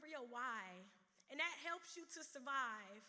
remember your why, and that helps you to survive.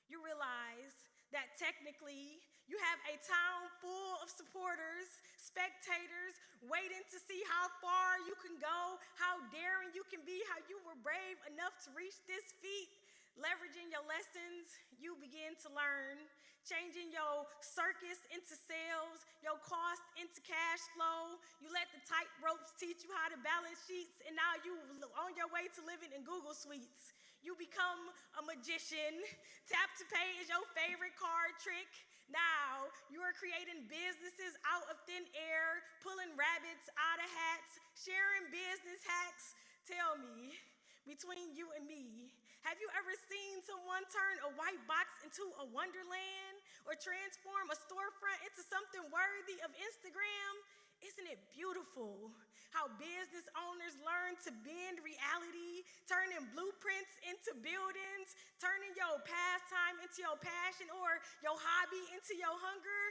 You realize that technically you have a town full of supporters, spectators, waiting to see how far you can go, how daring you can be, how you were brave enough to reach this feat. Leveraging your lessons, you begin to learn, changing your circus into sales, your cost into cash flow. You let the tight ropes teach you how to balance sheets, and now you on your way to living in Google Suites. You become a magician. Tap to pay is your favorite card trick. Now you are creating businesses out of thin air, pulling rabbits out of hats, sharing business hacks. Tell me, between you and me, have you ever seen someone turn a white box into a wonderland or transform a storefront into something worthy of Instagram? Isn't it beautiful how business owners learn to bend reality, turning blueprints into buildings, turning your pastime into your passion or your hobby into your hunger,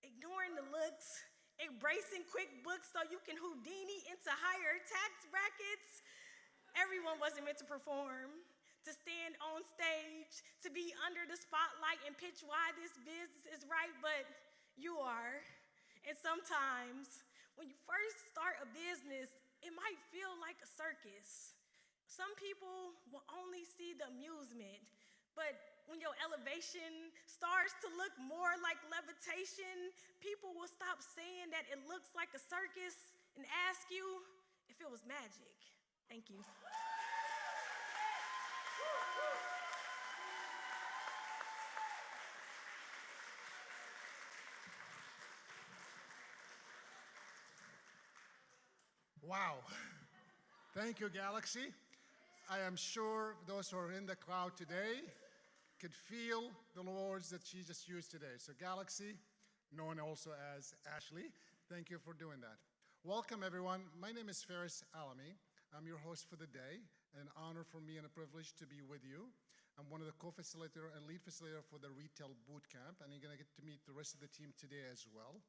ignoring the looks, embracing QuickBooks so you can Houdini into higher tax brackets? Everyone wasn't meant to perform, to stand on stage, to be under the spotlight and pitch why this business is right, but you are. And sometimes, when you first start a business, it might feel like a circus. Some people will only see the amusement, but when your elevation starts to look more like levitation, people will stop saying that it looks like a circus and ask you if it was magic. Thank you. Wow. Thank you, Galaxy. I am sure those who are in the crowd today could feel the words that she just used today. So Galaxy, known also as Ashley, thank you for doing that. Welcome, everyone. My name is Faris Alami. I'm your host for the day, an honor for me and a privilege to be with you. I'm one of the co-facilitator and lead facilitator for the Retail Bootcamp, and you're gonna get to meet the rest of the team today as well.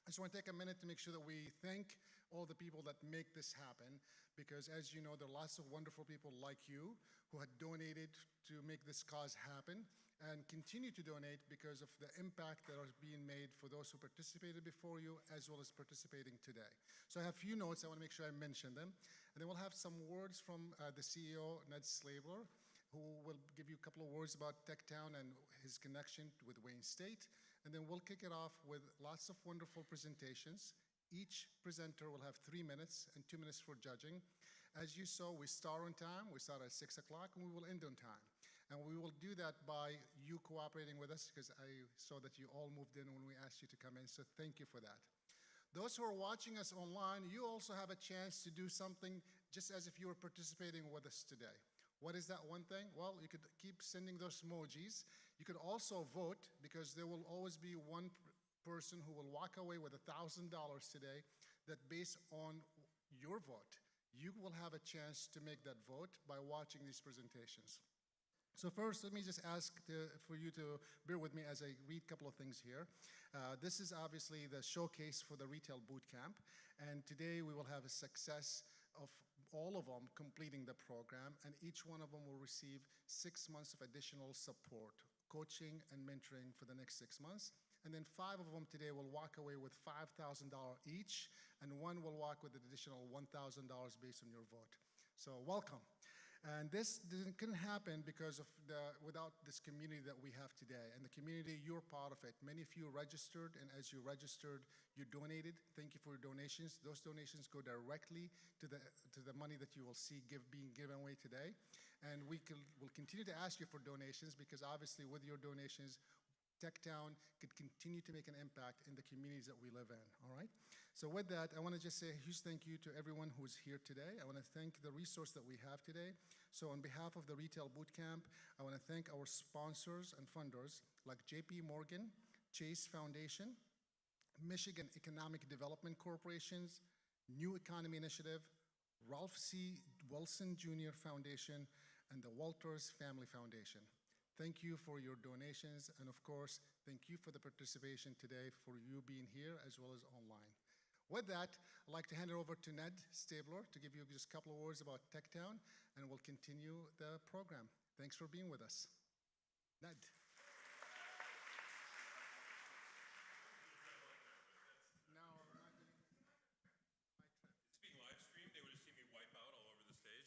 I just want to take a minute to make sure that we thank all the people that make this happen, because as you know, there are lots of wonderful people like you who had donated to make this cause happen and continue to donate because of the impact that is being made for those who participated before you as well as participating today. So I have a few notes. I want to make sure I mention them. And then we'll have some words from the CEO, Ned Slabler, who will give you a couple of words about TechTown and his connection with Wayne State. And then we'll kick it off with lots of wonderful presentations. Each presenter will have 3 minutes and 2 minutes for judging. As you saw, we start on time. We start at 6 o'clock, and we will end on time. And we will do that by you cooperating with us, because I saw that you all moved in when we asked you to come in, so thank you for that. Those who are watching us online, you also have a chance to do something just as if you were participating with us today. What is that one thing? Well, you could keep sending those emojis. You could also vote, because there will always be one person who will walk away with $1,000 today that based on your vote, you will have a chance to make that vote by watching these presentations. So first, let me just ask for you to bear with me as I read a couple of things here. This is obviously the showcase for the Retail Bootcamp, and today we will have a success of all of them completing the program, and each one of them will receive 6 months of additional support, coaching and mentoring for the next 6 months. And then 5 of them today will walk away with $5,000 each, and 1 will walk with an additional $1,000 based on your vote. So welcome. And this couldn't happen because of without this community that we have today. And the community, you're part of it. Many of you registered, and as you registered, you donated. Thank you for your donations. Those donations go directly to the money that you will see being given away today. And we'll continue to ask you for donations, because obviously with your donations, TechTown could continue to make an impact in the communities that we live in, all right? So with that, I want to just say a huge thank you to everyone who's here today. I want to thank the resource that we have today. So on behalf of the Retail Bootcamp, I want to thank our sponsors and funders like JP Morgan, Chase Foundation, Michigan Economic Development Corporations, New Economy Initiative, Ralph C. Wilson Jr. Foundation, and the Walters Family Foundation. Thank you for your donations, and of course, thank you for the participation today, for you being here as well as online. With that, I'd like to hand it over to Ned Stabler to give you just a couple of words about TechTown, and we'll continue the program. Thanks for being with us. Ned.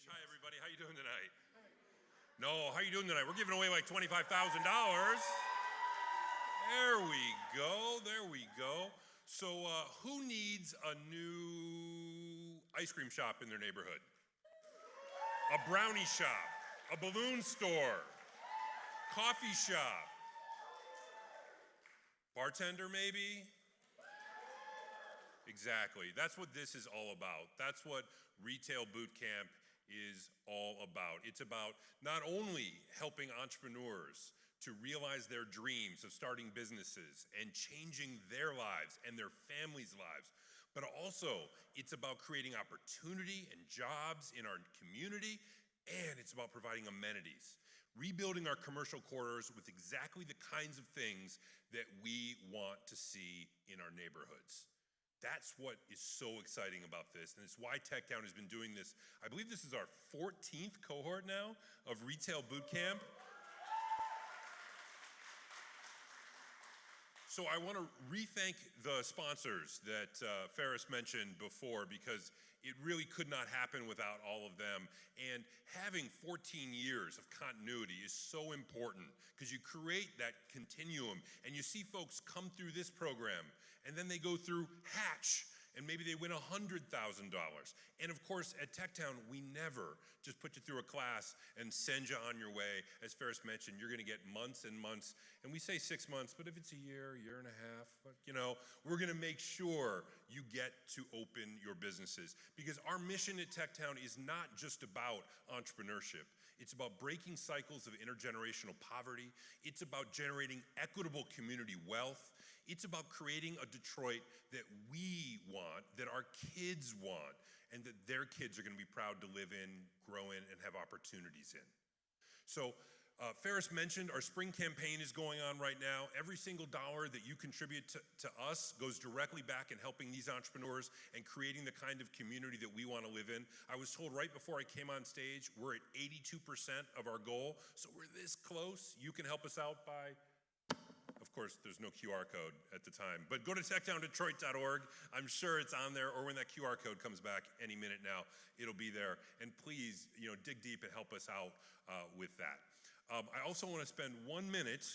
Hi, everybody. How you doing tonight? No, how you doing tonight? We're giving away like $25,000. There we go. There we go. So who needs a new ice cream shop in their neighborhood? A brownie shop, a balloon store, coffee shop, bartender maybe? Exactly. That's what this is all about. That's what Retail Boot Camp is all about. It's about not only helping entrepreneurs to realize their dreams of starting businesses and changing their lives and their families' lives, but also it's about creating opportunity and jobs in our community, and it's about providing amenities, rebuilding our commercial corridors with exactly the kinds of things that we want to see in our neighborhoods. That's what is so exciting about this, and it's why TechTown has been doing this. I believe this is our 14th cohort now of Retail Boot Camp. So I want to re-thank the sponsors that Ferris mentioned before, because it really could not happen without all of them. And having 14 years of continuity is so important, because you create that continuum and you see folks come through this program and then they go through Hatch and maybe they win $100,000. And of course, at TechTown, we never just put you through a class and send you on your way. As Ferris mentioned, you're gonna get months and months, and we say 6 months, but if it's a year and a half, we're gonna make sure you get to open your businesses. Because our mission at TechTown is not just about entrepreneurship. It's about breaking cycles of intergenerational poverty. It's about generating equitable community wealth. It's about creating a Detroit that we want, that our kids want, and that their kids are gonna be proud to live in, grow in, and have opportunities in. So Ferris mentioned our spring campaign is going on right now. Every single dollar that you contribute to us goes directly back in helping these entrepreneurs and creating the kind of community that we want to live in. I was told right before I came on stage, we're at 82% of our goal, so we're this close. You can help us out by, of course, there's no QR code at the time, but go to TechTownDetroit.org. I'm sure it's on there, or when that QR code comes back any minute now, it'll be there. And please, dig deep and help us out with that. I also want to spend 1 minute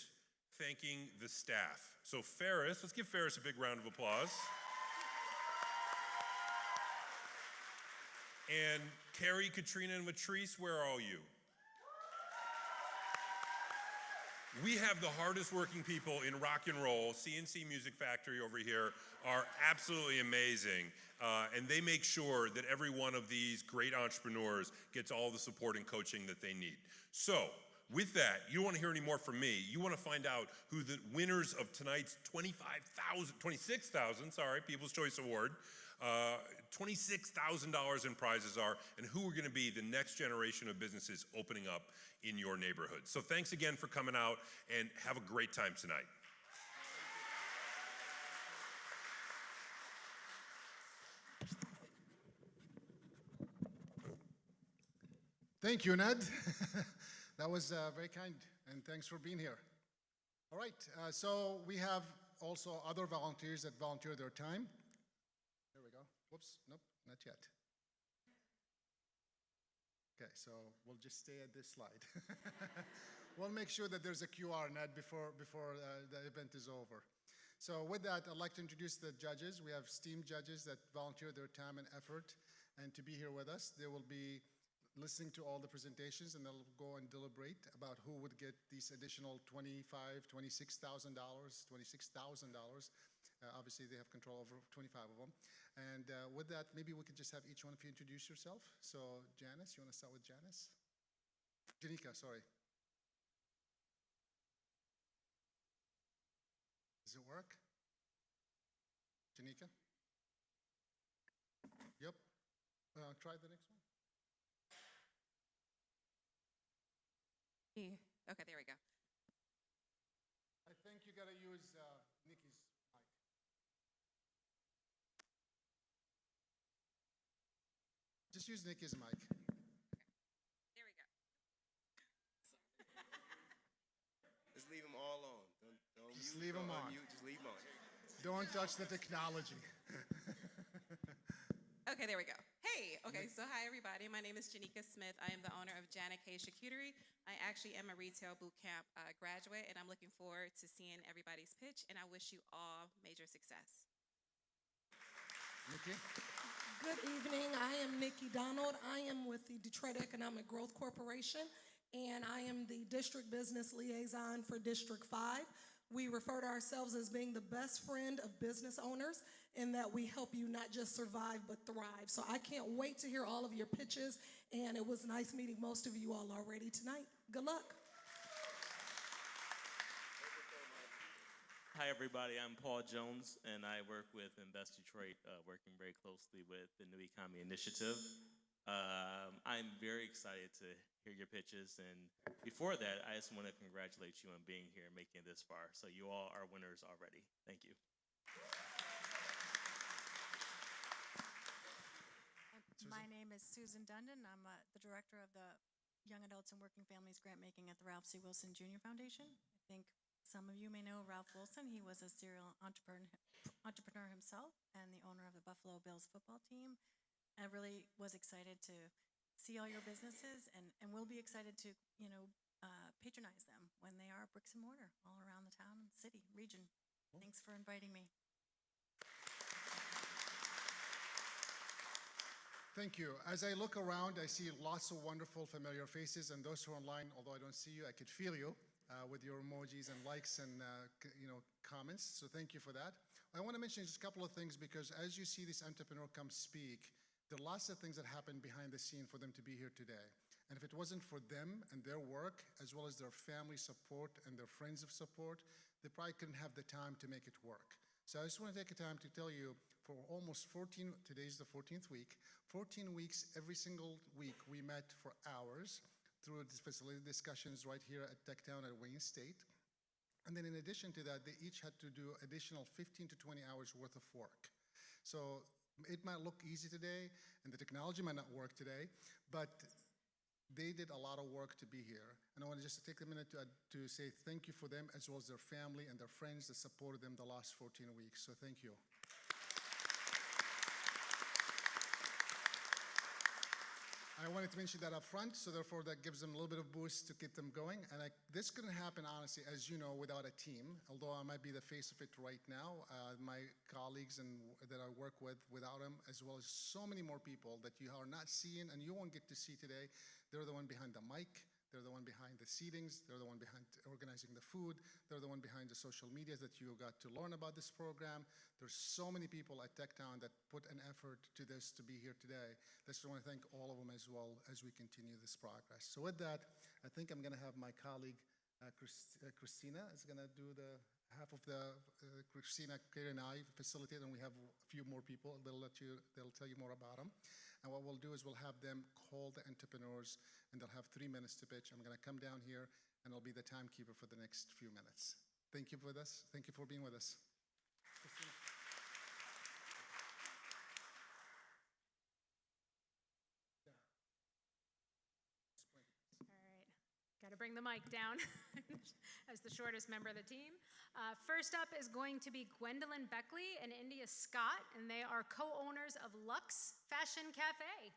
thanking the staff. So Ferris, let's give Ferris a big round of applause. And Carrie, Katrina, and Latrice, where are all you? We have the hardest working people in rock and roll. CNC Music Factory over here are absolutely amazing. And they make sure that every one of these great entrepreneurs gets all the support and coaching that they need. So, with that, you don't want to hear any more from me. You want to find out who the winners of tonight's $26,000, People's Choice Award, $26,000 in prizes are, and who are going to be the next generation of businesses opening up in your neighborhood. So thanks again for coming out, and have a great time tonight. Thank you, Ned. That was very kind, and thanks for being here. All right, so we have also other volunteers that volunteer their time. There we go. Whoops, nope, not yet. Okay, so we'll just stay at this slide. We'll make sure that there's a QR, Ned, before the event is over. So with that, I'd like to introduce the judges. We have esteemed judges that volunteer their time and effort and to be here with us. They will be listening to all the presentations, and they'll go and deliberate about who would get these additional $26,000. Obviously, they have control over 25 of them. And with that, maybe we could just have each one of you introduce yourself. So, Janice, you want to start with Janice? Janika, sorry. Does it work? Janika? Yep. Try the next one. Okay, there we go. I think you got to use Nikki's mic. Just use Nikki's mic. There we go. Just leave them all on. Don't Just mute, leave 'em don't on. unmute, just leave them on. Don't touch the technology. Okay, there we go. Hey, okay, so hi everybody. My name is Janika Smith. I am the owner of Janik Hay Charcuterie. I actually am a retail boot camp graduate, and I'm looking forward to seeing everybody's pitch, and I wish you all major success. Nikki? Good evening. I am Nikki Donald. I am with the Detroit Economic Growth Corporation, and I am the District Business Liaison for District 5. We refer to ourselves as being the best friend of business owners in that we help you not just survive but thrive. So I can't wait to hear all of your pitches, and it was nice meeting most of you all already tonight. Good luck. Hi, everybody. I'm Paul Jones, and I work with Invest Detroit, working very closely with the New Economy Initiative. I'm very excited to hear your pitches, and before that, I just want to congratulate you on being here and making it this far. So you all are winners already. Thank you. My name is Susan Dundon. I'm the director of the Young Adults and Working Families Grant Making at the Ralph C. Wilson Jr. Foundation. I think some of you may know Ralph Wilson. He was a serial entrepreneur himself and the owner of the Buffalo Bills football team. I really was excited to see all your businesses, and we'll be excited to, patronize them when they are bricks and mortar all around the town, city, region. Thanks for inviting me. Thank you. As I look around, I see lots of wonderful, familiar faces, and those who are online, although I don't see you, I could feel you with your emojis and likes and comments. So thank you for that. I want to mention just a couple of things because as you see this entrepreneur come speak, there are lots of things that happen behind the scene for them to be here today. And if it wasn't for them and their work, as well as their family support and their friends of support, they probably couldn't have the time to make it work. So I just want to take a time to tell you, for almost 14, today's the 14th week, 14 weeks, every single week, we met for hours through the facility discussions right here at TechTown at Wayne State. And then in addition to that, they each had to do additional 15 to 20 hours worth of work. So it might look easy today, and the technology might not work today, but they did a lot of work to be here. And I want to just take a minute to say thank you for them, as well as their family and their friends that supported them the last 14 weeks. So thank you. I wanted to mention that up front, so therefore that gives them a little bit of boost to get them going. And this couldn't happen, honestly, as you know, without a team. Although I might be the face of it right now, my colleagues that I work with, without them, as well as so many more people that you are not seeing and you won't get to see today. They're the one behind the mic. They're the one behind the seatings. They're the one behind organizing the food. They're the one behind the social media that you got to learn about this program. There's so many people at TechTown that put an effort to this to be here today. I just want to thank all of them as well as we continue this progress. So with that, I think I'm going to have my colleague, Christina, is going to do the half of the Christina, Kerry, and I facilitate, and we have a few more people. They'll tell you more about them. And what we'll do is we'll have them call the entrepreneurs, and they'll have 3 minutes to pitch. I'm going to come down here, and I'll be the timekeeper for the next few minutes. Thank you for this. Thank you for being with us. All right, got to bring the mic down as the shortest member of the team. First up is going to be Gwendolyn Beckley and India Scott, and they are co-owners of Luxe Fashion Cafe.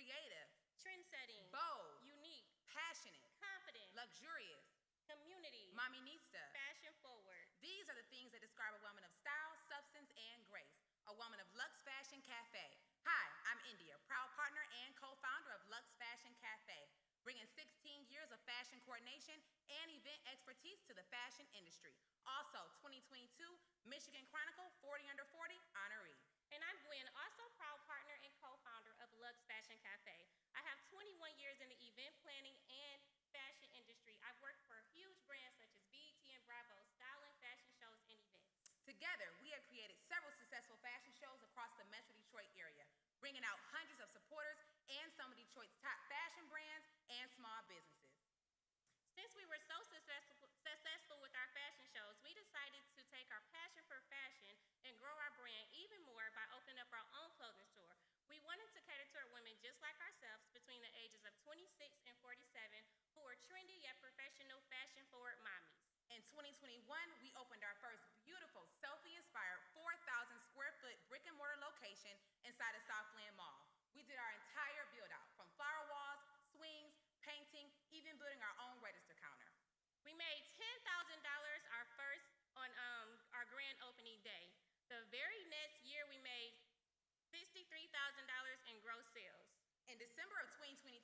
Creative, Trendsetting, bold, unique, passionate, confident, luxurious, community, mominista. fashion forward. These are the things that describe a woman of style, substance, and grace. A woman of Luxe Fashion Cafe. Hi, I'm India, proud partner and co-founder of Luxe Fashion Cafe, bringing 16 years of fashion coordination and event expertise to the fashion industry. Also, 2022 Michigan Chronicle 40 Under 40 honoree. And I'm Gwen, also proud partner and co-founder of Luxe Fashion Cafe. I have 21 years in the event planning and fashion industry. I've worked for huge brands such as BET and Bravo, styling, fashion shows, and events. Together, we have created several successful fashion shows across the Metro Detroit area, bringing out hundreds of supporters and some of Detroit's top fashion brands and small businesses. Since we were so successful with our fashion shows, we decided to take our passion for fashion and grow our brand even more by opening up our own clothing store. We wanted to cater to our women just like ourselves between the ages of 26 and 47 who are trendy yet professional fashion-forward mommies. In 2021, we opened our first beautiful selfie-inspired 4,000 square foot brick and mortar location inside of Southland Mall. We did our entire build out from flower walls, swings, painting, even building our own register counter. We made $10,000 our first on our grand opening day. The very next year, we made $63,000 in gross sales. In December of 2022,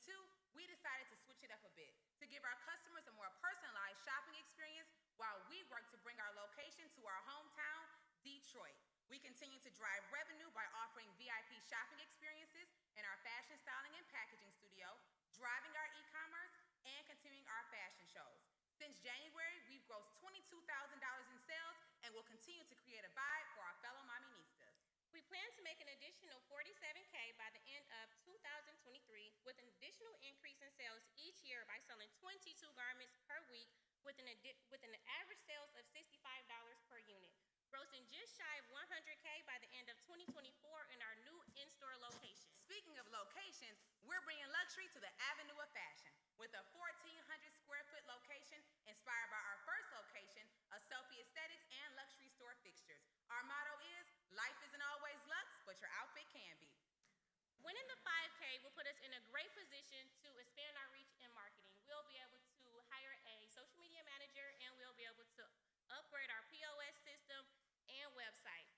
we decided to switch it up a bit to give our customers a more personalized shopping experience while we work to bring our location to our hometown, Detroit. We continue to drive revenue by offering VIP shopping experiences in our fashion styling and packaging studio, driving our e-commerce, and continuing our fashion shows. Since January, we've grossed $22,000 in sales and will continue to create a vibe for our fellow Moministas. We plan to make an additional $47K by the end of 2023 with an additional increase in sales each year by selling 22 garments per week with an average sales of $65 per unit, grossing just shy of 100K by the end of 2024 in our new in-store location. Speaking of locations, we're bringing luxury to the Avenue of Fashion with a 1,400 square foot location inspired by our first location of selfie aesthetics and luxury store fixtures. Our motto is, life isn't always luxe, but your outfit can be. Winning the 5K will put us in a great position to expand our reach in marketing. We'll be able to hire a social media manager and we'll be able to upgrade our POS system and website.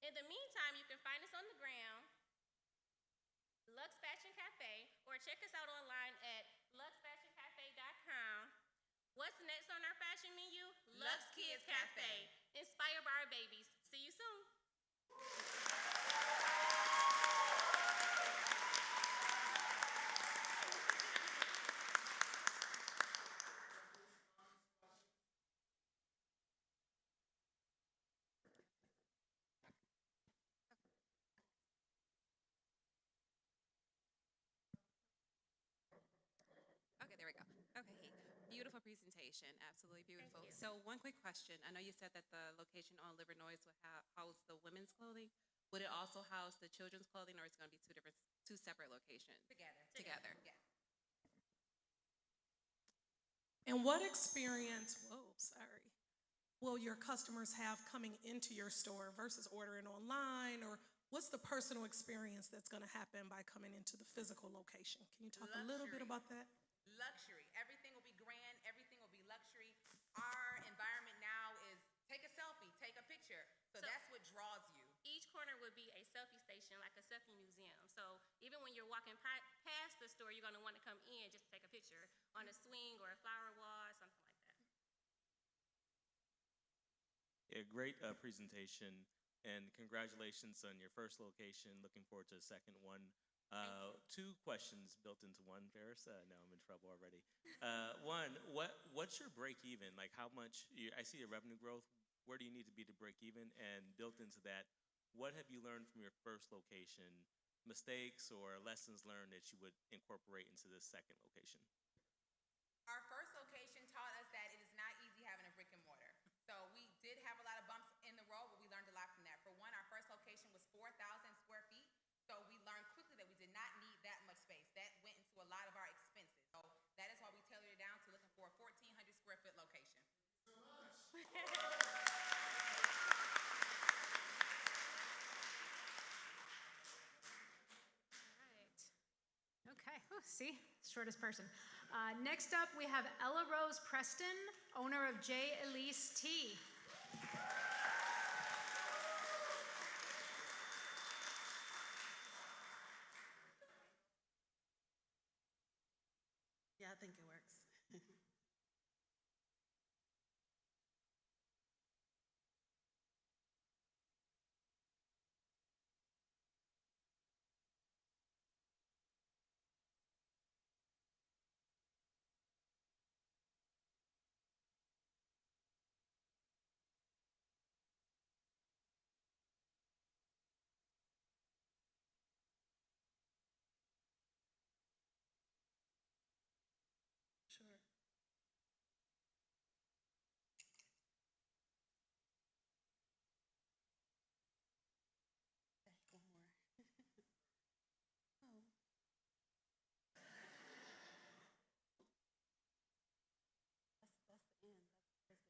In the meantime, you can find us on the ground, Luxe Fashion Cafe, or check us out online at luxefashioncafe.com. What's next on our fashion menu? Luxe Kids Cafe. Inspired by our babies. See you soon. Okay, there we go. Okay, beautiful presentation, absolutely beautiful. Thank you. So one quick question. I know you said that the location on Livernois would house the women's clothing. Would it also house the children's clothing, or is it going to be two separate locations? Together. Yes. And what experience, will your customers have coming into your store versus ordering online? Or what's the personal experience that's going to happen by coming into the physical location? Can you talk a little bit about that? Luxury. Everything will be grand. Everything will be luxury. Our environment now is take a selfie, take a picture. So that's what draws you. Each corner would be a selfie station, like a selfie museum. So even when you're walking past the store, you're going to want to come in just to take a picture on a swing or a flower wall or something like that. Yeah, great presentation, and congratulations on your first location. Looking forward to the second one. Two questions built into one, Ferris. Now I'm in trouble already. One, what's your break even? Like how much, I see your revenue growth. Where do you need to be to break even? And built into that, what have you learned from your first location? Mistakes or lessons learned that you would incorporate into this second location? Our first location taught us that it is not easy having a brick and mortar. So we did have a lot of bumps in the road, but we learned a lot from that. For one, our first location was 4,000 square feet. So we learned quickly that we did not need that much space. That went into a lot of our expenses. So that is why we tailored it down to looking for a 1,400 square foot location. Okay, see, shortest person. Next up, we have Ella Rose Preston, owner of J. Elise Tea. think it works. Sure. Okay, one more. Oh. That's the end. There's the end.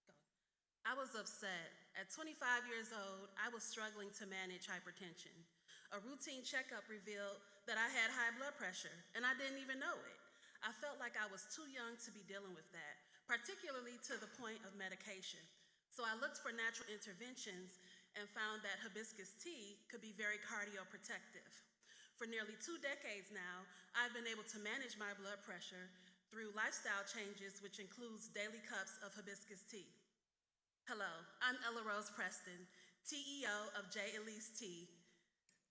Up. Go. I was upset. At 25 years old, I was struggling to manage hypertension. A routine checkup revealed that I had high blood pressure, and I didn't even know it. I felt like I was too young to be dealing with that, particularly to the point of medication. So I looked for natural interventions and found that hibiscus tea could be very cardioprotective. For nearly 2 decades now, I've been able to manage my blood pressure through lifestyle changes, which includes daily cups of hibiscus tea. Hello, I'm Ella Rose Preston, CEO of Elise Tea,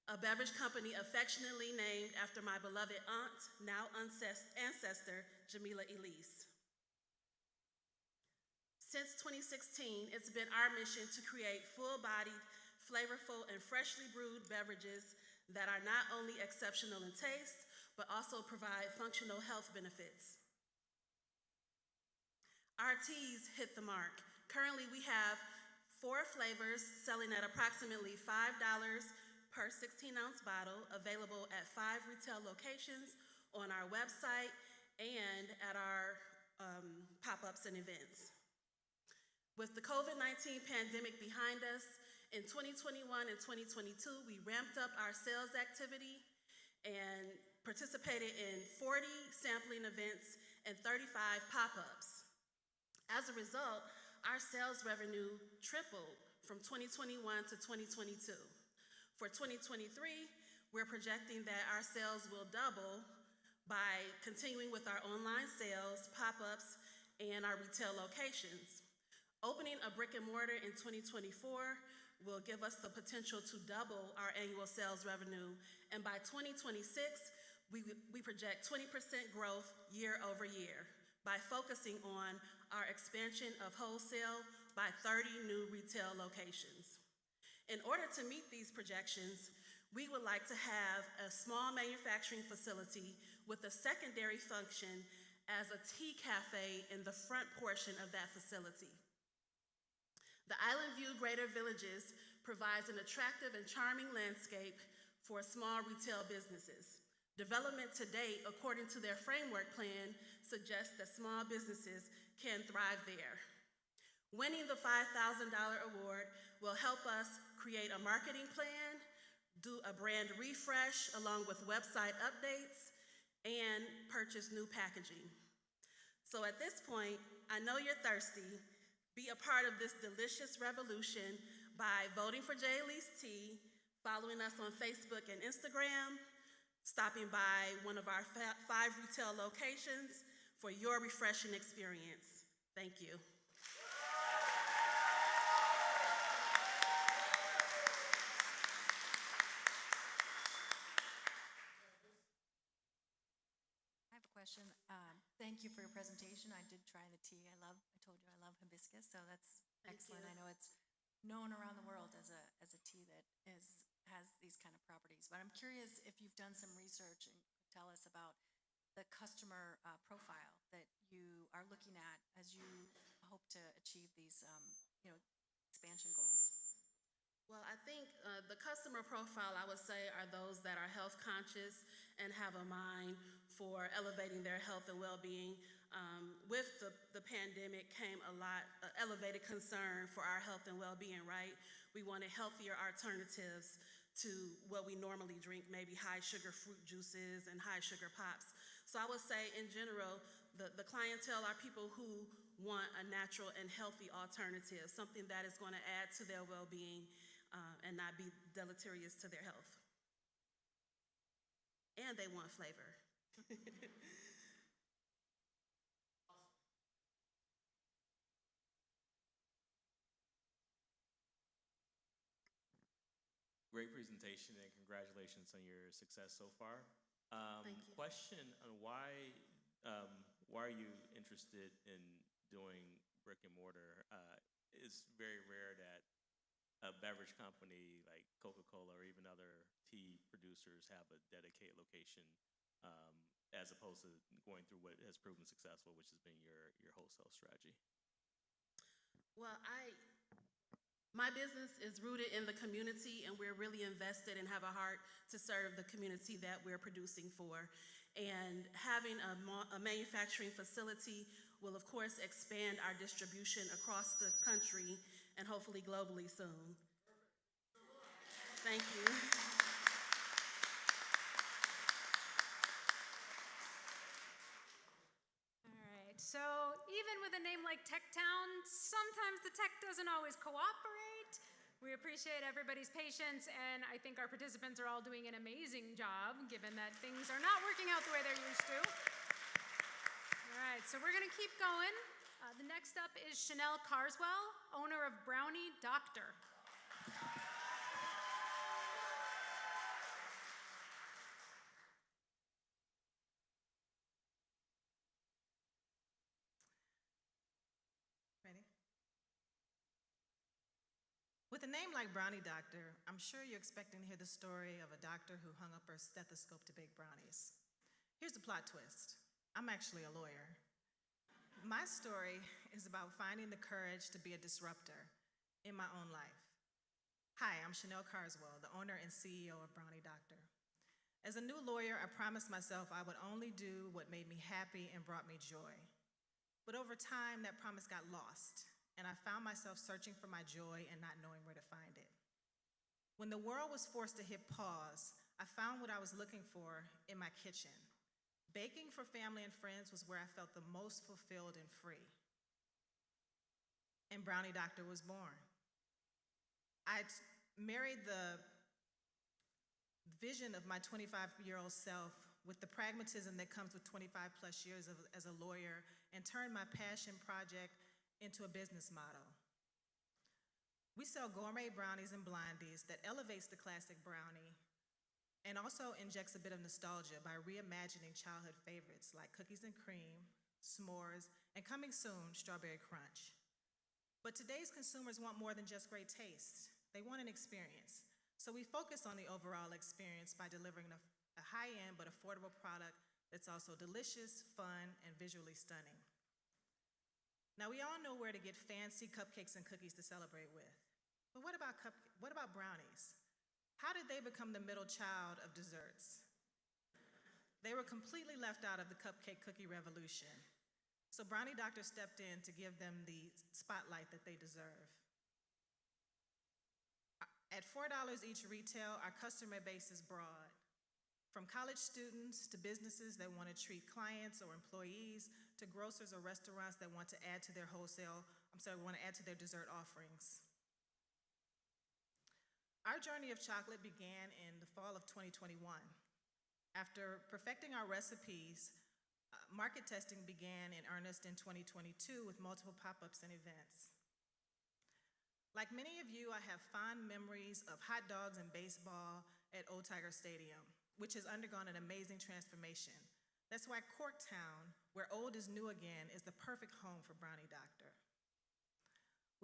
a beverage company affectionately named after my beloved aunt, now ancestor, Jamila Elise. Since 2016, it's been our mission to create full-bodied, flavorful, and freshly brewed beverages that are not only exceptional in taste, but also provide functional health benefits. Our teas hit the mark. Currently, we have 4 flavors selling at approximately $5 per 16-ounce bottle, available at 5 retail locations, on our website, and at our pop-ups and events. With the COVID-19 pandemic behind us, in 2021 and 2022, we ramped up our sales activity and participated in 40 sampling events and 35 pop-ups. As a result, our sales revenue tripled from 2021 to 2022. For 2023, we're projecting that our sales will double by continuing with our online sales, pop-ups, and our retail locations. Opening a brick and mortar in 2024 will give us the potential to double our annual sales revenue, and by 2026, we project 20% growth year over year by focusing on our expansion of wholesale by 30 new retail locations. In order to meet these projections, we would like to have a small manufacturing facility with a secondary function as a tea cafe in the front portion of that facility. The Island View Greater Villages provides an attractive and charming landscape for small retail businesses. Development to date, according to their framework plan, suggests that small businesses can thrive there. Winning the $5,000 award will help us create a marketing plan, do a brand refresh along with website updates, and purchase new packaging. So at this point, I know you're thirsty. Be a part of this delicious revolution by voting for Elise Tea, following us on Facebook and Instagram, stopping by one of our 5 retail locations for your refreshing experience. Thank you. I have a question. Thank you for your presentation. I did try the tea. I told you I love hibiscus, so that's excellent. I know it's known around the world as a tea that has these kind of properties. But I'm curious if you've done some research and could tell us about the customer profile that you are looking at as you hope to achieve these expansion goals. Well, I think the customer profile, I would say, are those that are health conscious and have a mind for elevating their health and well-being. With the pandemic came a lot of elevated concern for our health and well-being, right? We wanted healthier alternatives to what we normally drink, maybe high sugar fruit juices and high sugar pops. So I would say, in general, the clientele are people who want a natural and healthy alternative, something that is going to add to their well-being and not be deleterious to their health. And they want flavor. Great presentation and congratulations on your success so far. Thank you. Question on why are you interested in doing brick and mortar? It's very rare that a beverage company like Coca-Cola or even other tea producers have a dedicated location, as opposed to going through what has proven successful, which has been your wholesale strategy. Well, my business is rooted in the community, and we're really invested and have a heart to serve the community that we're producing for. And having a manufacturing facility will, of course, expand our distribution across the country and hopefully globally soon. Thank you. So even with a name like TechTown, sometimes the tech doesn't always cooperate. We appreciate everybody's patience, and I think our participants are all doing an amazing job, given that things are not working out the way they're used to. All right, so we're gonna keep going. The next up is Chanel Carswell, owner of Brownie Doctor. With a name like Brownie Doctor, I'm sure you're expecting to hear the story of a doctor who hung up her stethoscope to bake brownies. Here's the plot twist. I'm actually a lawyer. My story is about finding the courage to be a disruptor in my own life. Hi, I'm Chanel Carswell, the owner and CEO of Brownie Doctor. As a new lawyer, I promised myself I would only do what made me happy and brought me joy. But over time, that promise got lost, and I found myself searching for my joy and not knowing where to find it. When the world was forced to hit pause, I found what I was looking for in my kitchen. Baking for family and friends was where I felt the most fulfilled and free. And Brownie Doctor was born. I'd married the vision of my 25-year-old self with the pragmatism that comes with 25 plus years as a lawyer, and turned my passion project into a business model. We sell gourmet brownies and blindies that elevates the classic brownie and also injects a bit of nostalgia by reimagining childhood favorites like cookies and cream, s'mores, and coming soon, strawberry crunch. But today's consumers want more than just great taste. They want an experience. So we focus on the overall experience by delivering a high-end but affordable product that's also delicious, fun, and visually stunning. Now, we all know where to get fancy cupcakes and cookies to celebrate with. But what about brownies? How did they become the middle child of desserts? They were completely left out of the cupcake cookie revolution. So Brownie Doctor stepped in to give them the spotlight that they deserve. At $4 each retail, our customer base is broad. From college students to businesses that want to treat clients or employees, to grocers or restaurants that want to add to their dessert offerings. Our journey of chocolate began in the fall of 2021. After perfecting our recipes, market testing began in earnest in 2022 with multiple pop-ups and events. Like many of you, I have fond memories of hot dogs and baseball at Old Tiger Stadium, which has undergone an amazing transformation. That's why Corktown, where old is new again, is the perfect home for Brownie Doctor.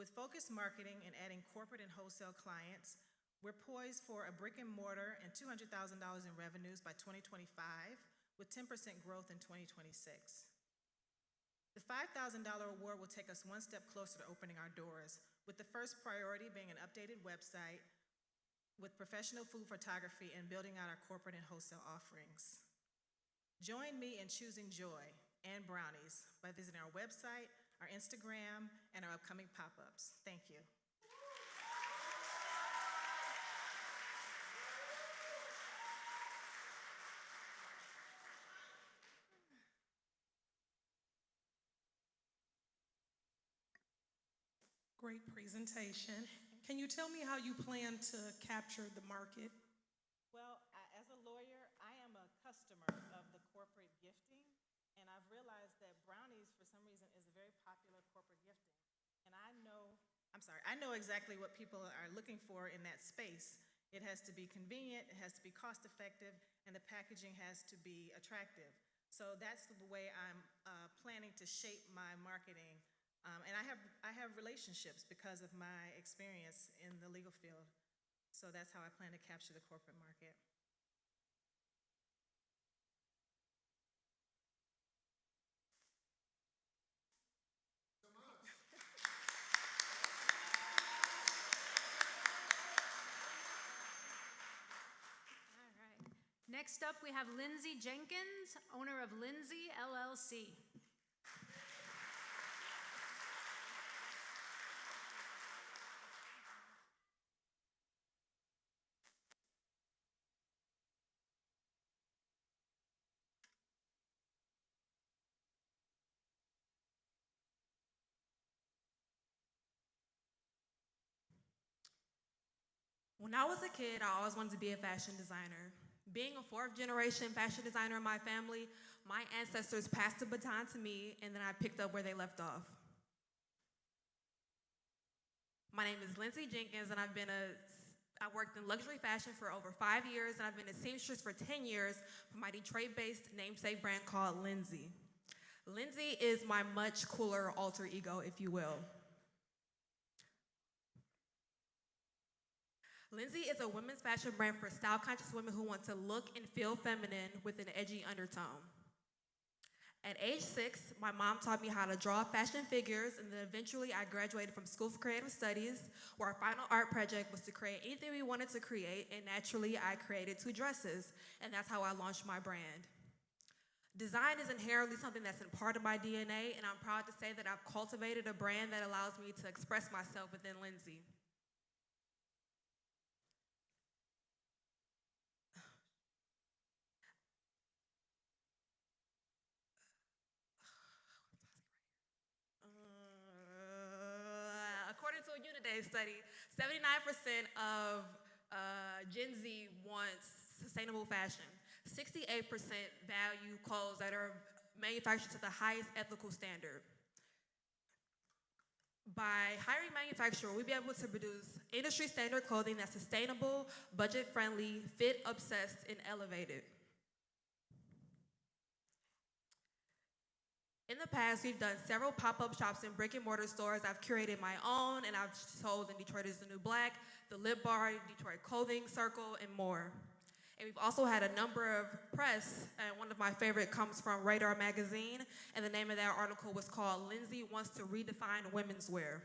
With focused marketing and adding corporate and wholesale clients, we're poised for a brick and mortar and $200,000 in revenues by 2025, with 10% growth in 2026. The $5,000 award will take us one step closer to opening our doors, with the first priority being an updated website with professional food photography and building out our corporate and wholesale offerings. Join me in choosing joy and brownies by visiting our website, our Instagram, and our upcoming pop-ups. Thank you. Great presentation. Can you tell me how you plan to capture the market? Well, as a lawyer, I am a customer of the corporate gifting, and I've realized that brownies, for some reason, is a very popular corporate gifting. And I know exactly what people are looking for in that space. It has to be convenient, it has to be cost-effective, and the packaging has to be attractive. So that's the way I'm planning to shape my marketing. And I have relationships because of my experience in the legal field. So that's how I plan to capture the corporate market. All right. Next up, we have Lindsay Jenkins, owner of Lindsay LLC. When I was a kid, I always wanted to be a fashion designer. Being a fourth-generation fashion designer in my family, my ancestors passed the baton to me, and then I picked up where they left off. My name is Lindsay Jenkins, and I worked in luxury fashion for over 5 years, and I've been a seamstress for 10 years for my Detroit-based namesake brand called Lindsay. Lindsay is my much cooler alter ego, if you will. Lindsay is a women's fashion brand for style-conscious women who want to look and feel feminine with an edgy undertone. At age 6, my mom taught me how to draw fashion figures, and then eventually I graduated from School for Creative Studies, where our final art project was to create anything we wanted to create, and naturally I created 2 dresses, and that's how I launched my brand. Design is inherently something that's in part of my DNA, and I'm proud to say that I've cultivated a brand that allows me to express myself within Lindsay. According to a Uniday study, 79% of Gen Z wants sustainable fashion. 68% value clothes that are manufactured to the highest ethical standard. By hiring manufacturers, we'll be able to produce industry standard clothing that's sustainable, budget-friendly, fit-obsessed, and elevated. In the past, we've done several pop-up shops in brick-and-mortar stores. I've curated my own, and I've sold in Detroit is the New Black, the Lip Bar, Detroit Clothing Circle, and more. And we've also had a number of press, and one of my favorite comes from Radar Magazine, and the name of that article was called "Lindsay Wants to Redefine Women's Wear."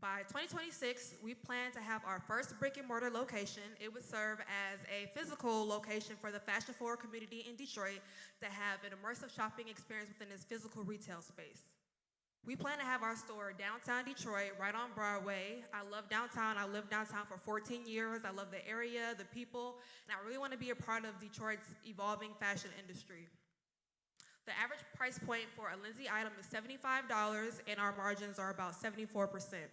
By 2026, we plan to have our first brick-and-mortar location. It would serve as a physical location for the fashion-forward community in Detroit to have an immersive shopping experience within this physical retail space. We plan to have our store downtown Detroit, right on Broadway. I love downtown. I lived downtown for 14 years. I love the area, the people, and I really want to be a part of Detroit's evolving fashion industry. The average price point for a Lindsay item is $75, and our margins are about 74%.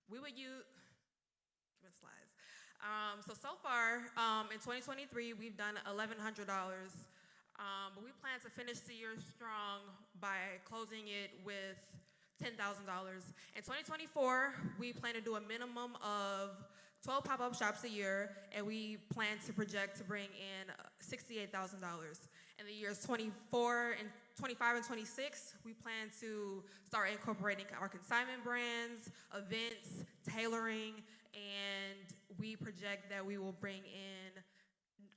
We would use, slides. So far, in 2023, we've done $1,100. But we plan to finish the year strong by closing it with $10,000. In 2024, we plan to do a minimum of 12 pop-up shops a year, and we plan to project to bring in $68,000. In the years 25 and 26, we plan to start incorporating our consignment brands, events, tailoring, and we project that we will bring in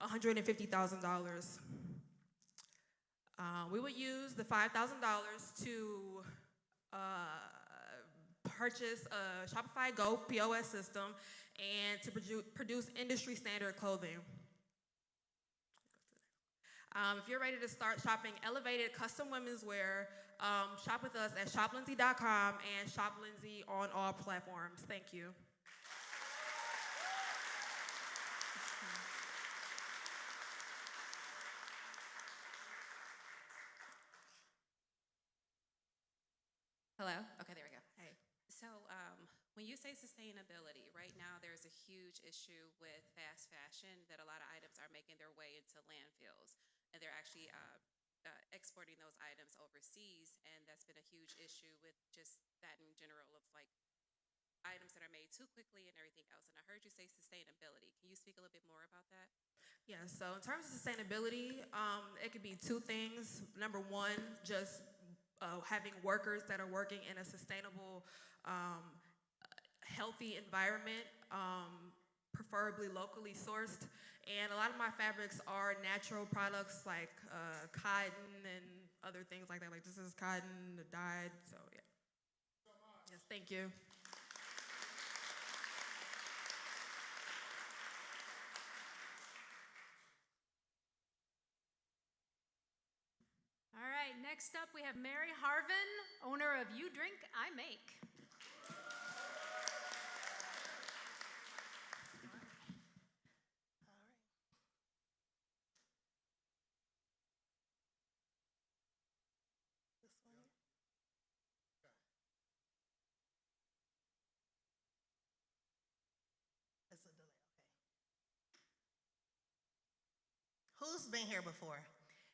$150,000. We would use the $5,000 to purchase a Shopify Go POS system and to produce industry standard clothing. If you're ready to start shopping elevated custom women's wear, shop with us at shoplindsay.com and shop Lindsay on all platforms. Thank you. say sustainability, right now there's a huge issue with fast fashion that a lot of items are making their way into landfills, and they're actually exporting those items overseas, and that's been a huge issue with just that in general of like items that are made too quickly and everything else. And I heard you say sustainability. Can you speak a little bit more about that? Yeah, so in terms of sustainability, it could be two things. Number one, just having workers that are working in a sustainable, healthy environment, preferably locally sourced. And a lot of my fabrics are natural products like cotton and other things like that. Like this is cotton, dyed, so yeah. Yes, thank you. All right, next up we have Mary Harvin, owner of You Drink, I Make. It's a delay, okay. Who's been here before?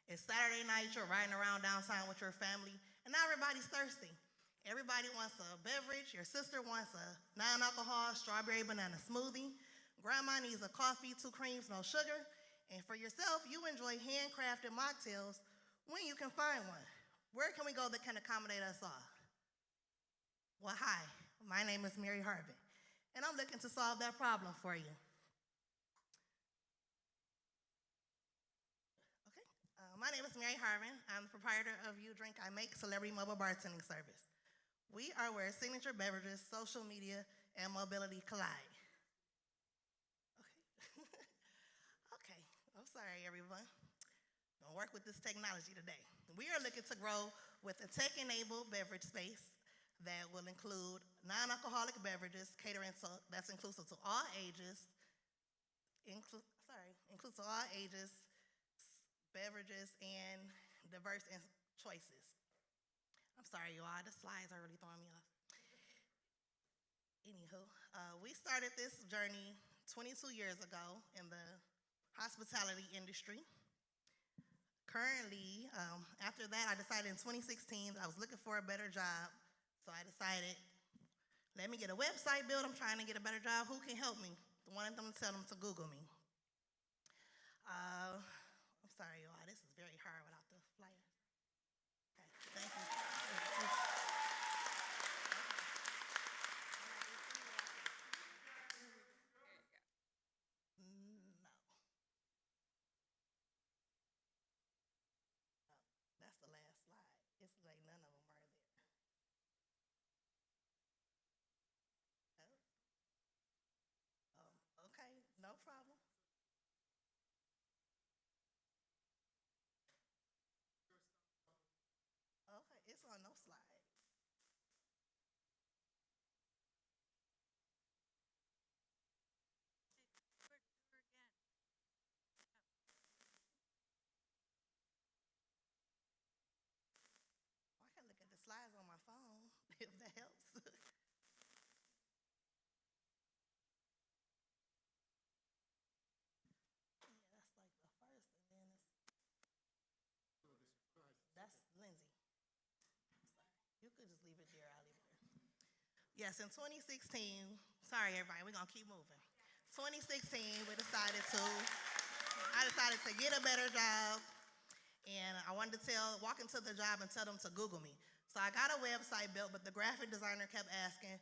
It's Saturday night, you're riding around downtown with your family, and now everybody's thirsty. Everybody wants a beverage. Your sister wants a non-alcohol strawberry banana smoothie. Grandma needs a coffee, 2 creams, no sugar. And for yourself, you enjoy handcrafted mocktails when you can find one. Where can we go that can accommodate us all? Well, hi, my name is Mary Harvin, and I'm looking to solve that problem for you. My name is Mary Harvin. I'm the proprietor of You Drink, I Make Celebrity Mobile Bartending Service. We are where signature beverages, social media, and mobility collide. Okay, I'm sorry, everyone. Don't work with this technology today. We are looking to grow with a tech-enabled beverage space that will include non-alcoholic beverages, catering to, that's inclusive to all ages, includes all ages, beverages, and diverse choices. I'm sorry, y'all, the slides are really throwing me off. Anywho, we started this journey 22 years ago in the hospitality industry. Currently, after that, I decided in 2016 I was looking for a better job, so I decided, let me get a website built. I'm trying to get a better job. Who can help me? One of them tell them to Google me. I'm sorry, y'all. This is very hard without the flyer. Okay, thank you. No. That's the last slide. It's like none of them are there. Okay, no problem. Okay, it's on no slide. I can look at the slides on my phone if that helps. Yeah, that's like the first, and then that's Lindsay. You could just leave it there, I'll leave it there. Yes, in 2016, sorry everybody, we're gonna keep moving. 2016, I decided to get a better job, and I wanted to walk into the job and tell them to Google me. So I got a website built, but the graphic designer kept asking,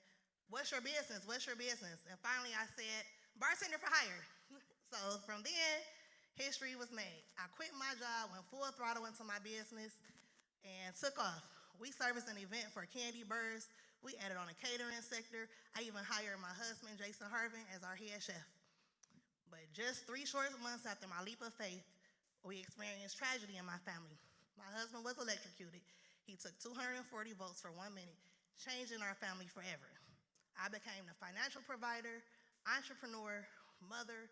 what's your business, what's your business? And finally I said, bartender for hire. So from then, history was made. I quit my job, went full throttle into my business, and took off. We serviced an event for Candy Birds. We added on a catering sector. I even hired my husband, Jason Harvin, as our head chef. But just 3 short months after my leap of faith, we experienced tragedy in my family. My husband was electrocuted. He took 240 volts for 1 minute, changing our family forever. I became the financial provider, entrepreneur, mother,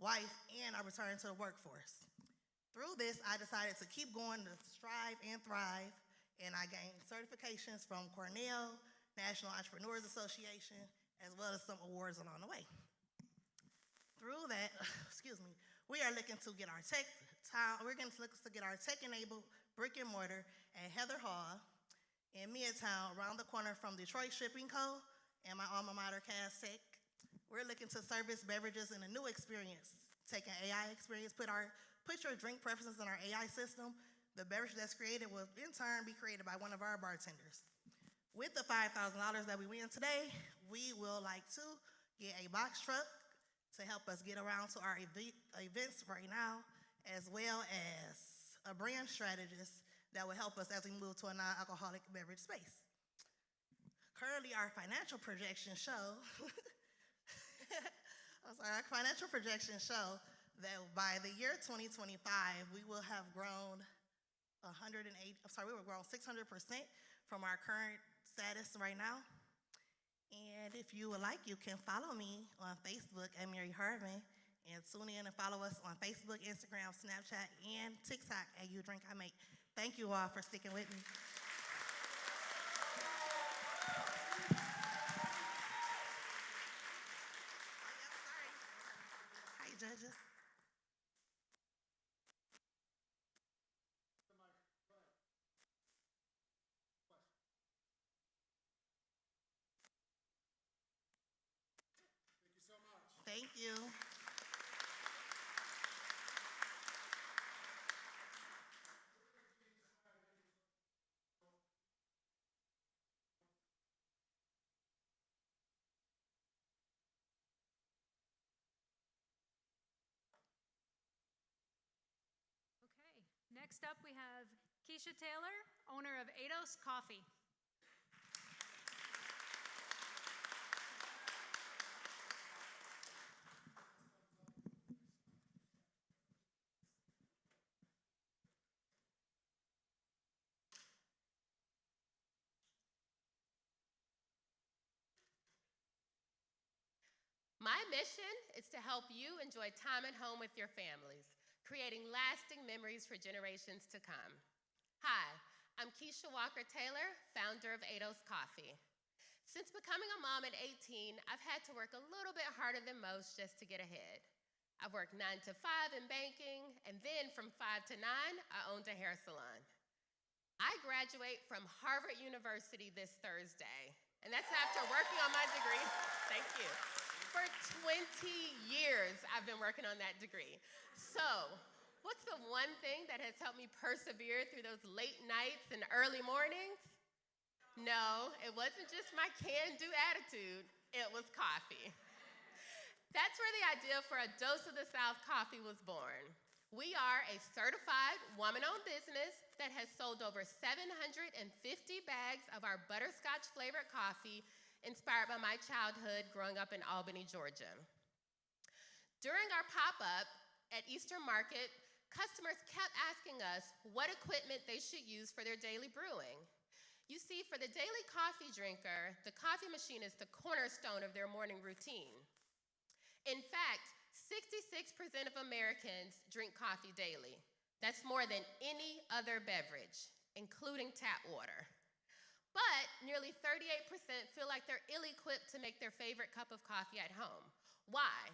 wife, and I returned to the workforce. Through this, I decided to keep going to strive and thrive, and I gained certifications from Cornell, National Entrepreneurs Association, as well as some awards along the way. Through that, we are looking to get our tech-enabled brick and mortar at Heather Hall in Midtown, around the corner from Detroit Shipping Co. and my alma mater, Cass Tech. We're looking to service beverages in a new experience, take an AI experience, put your drink preferences in our AI system. The beverage that's created will in turn be created by one of our bartenders. With the $5,000 that we win today, we will like to get a box truck to help us get around to our events right now, as well as a brand strategist that will help us as we move to a non-alcoholic beverage space. Currently, our financial projections show that by the year 2025, we will have grown 600% from our current status right now. And if you would like, you can follow me on Facebook at Mary Harvin, and tune in and follow us on Facebook, Instagram, Snapchat, and TikTok at You Drink I Make. Thank you all for sticking with me. Hi, judges. Thank you. Okay, next up we have Keisha Taylor, owner of Edos Coffee. My mission is to help you enjoy time at home with your families, creating lasting memories for generations to come. Hi, I'm Keisha Walker Taylor, founder of Edos Coffee. Since becoming a mom at 18, I've had to work a little bit harder than most just to get ahead. I've worked 9 to 5 in banking, and then from 5 to 9, I owned a hair salon. I graduate from Harvard University this Thursday, and that's after working on my degree. Thank you. For 20 years, I've been working on that degree. So, what's the one thing that has helped me persevere through those late nights and early mornings? No, it wasn't just my can-do attitude, it was coffee. That's where the idea for A Dose of the South Coffee was born. We are a certified woman-owned business that has sold over 750 bags of our butterscotch-flavored coffee inspired by my childhood growing up in Albany, Georgia. During our pop-up at Eastern Market, customers kept asking us what equipment they should use for their daily brewing. You see, for the daily coffee drinker, the coffee machine is the cornerstone of their morning routine. In fact, 66% of Americans drink coffee daily. That's more than any other beverage, including tap water. But nearly 38% feel like they're ill-equipped to make their favorite cup of coffee at home. Why?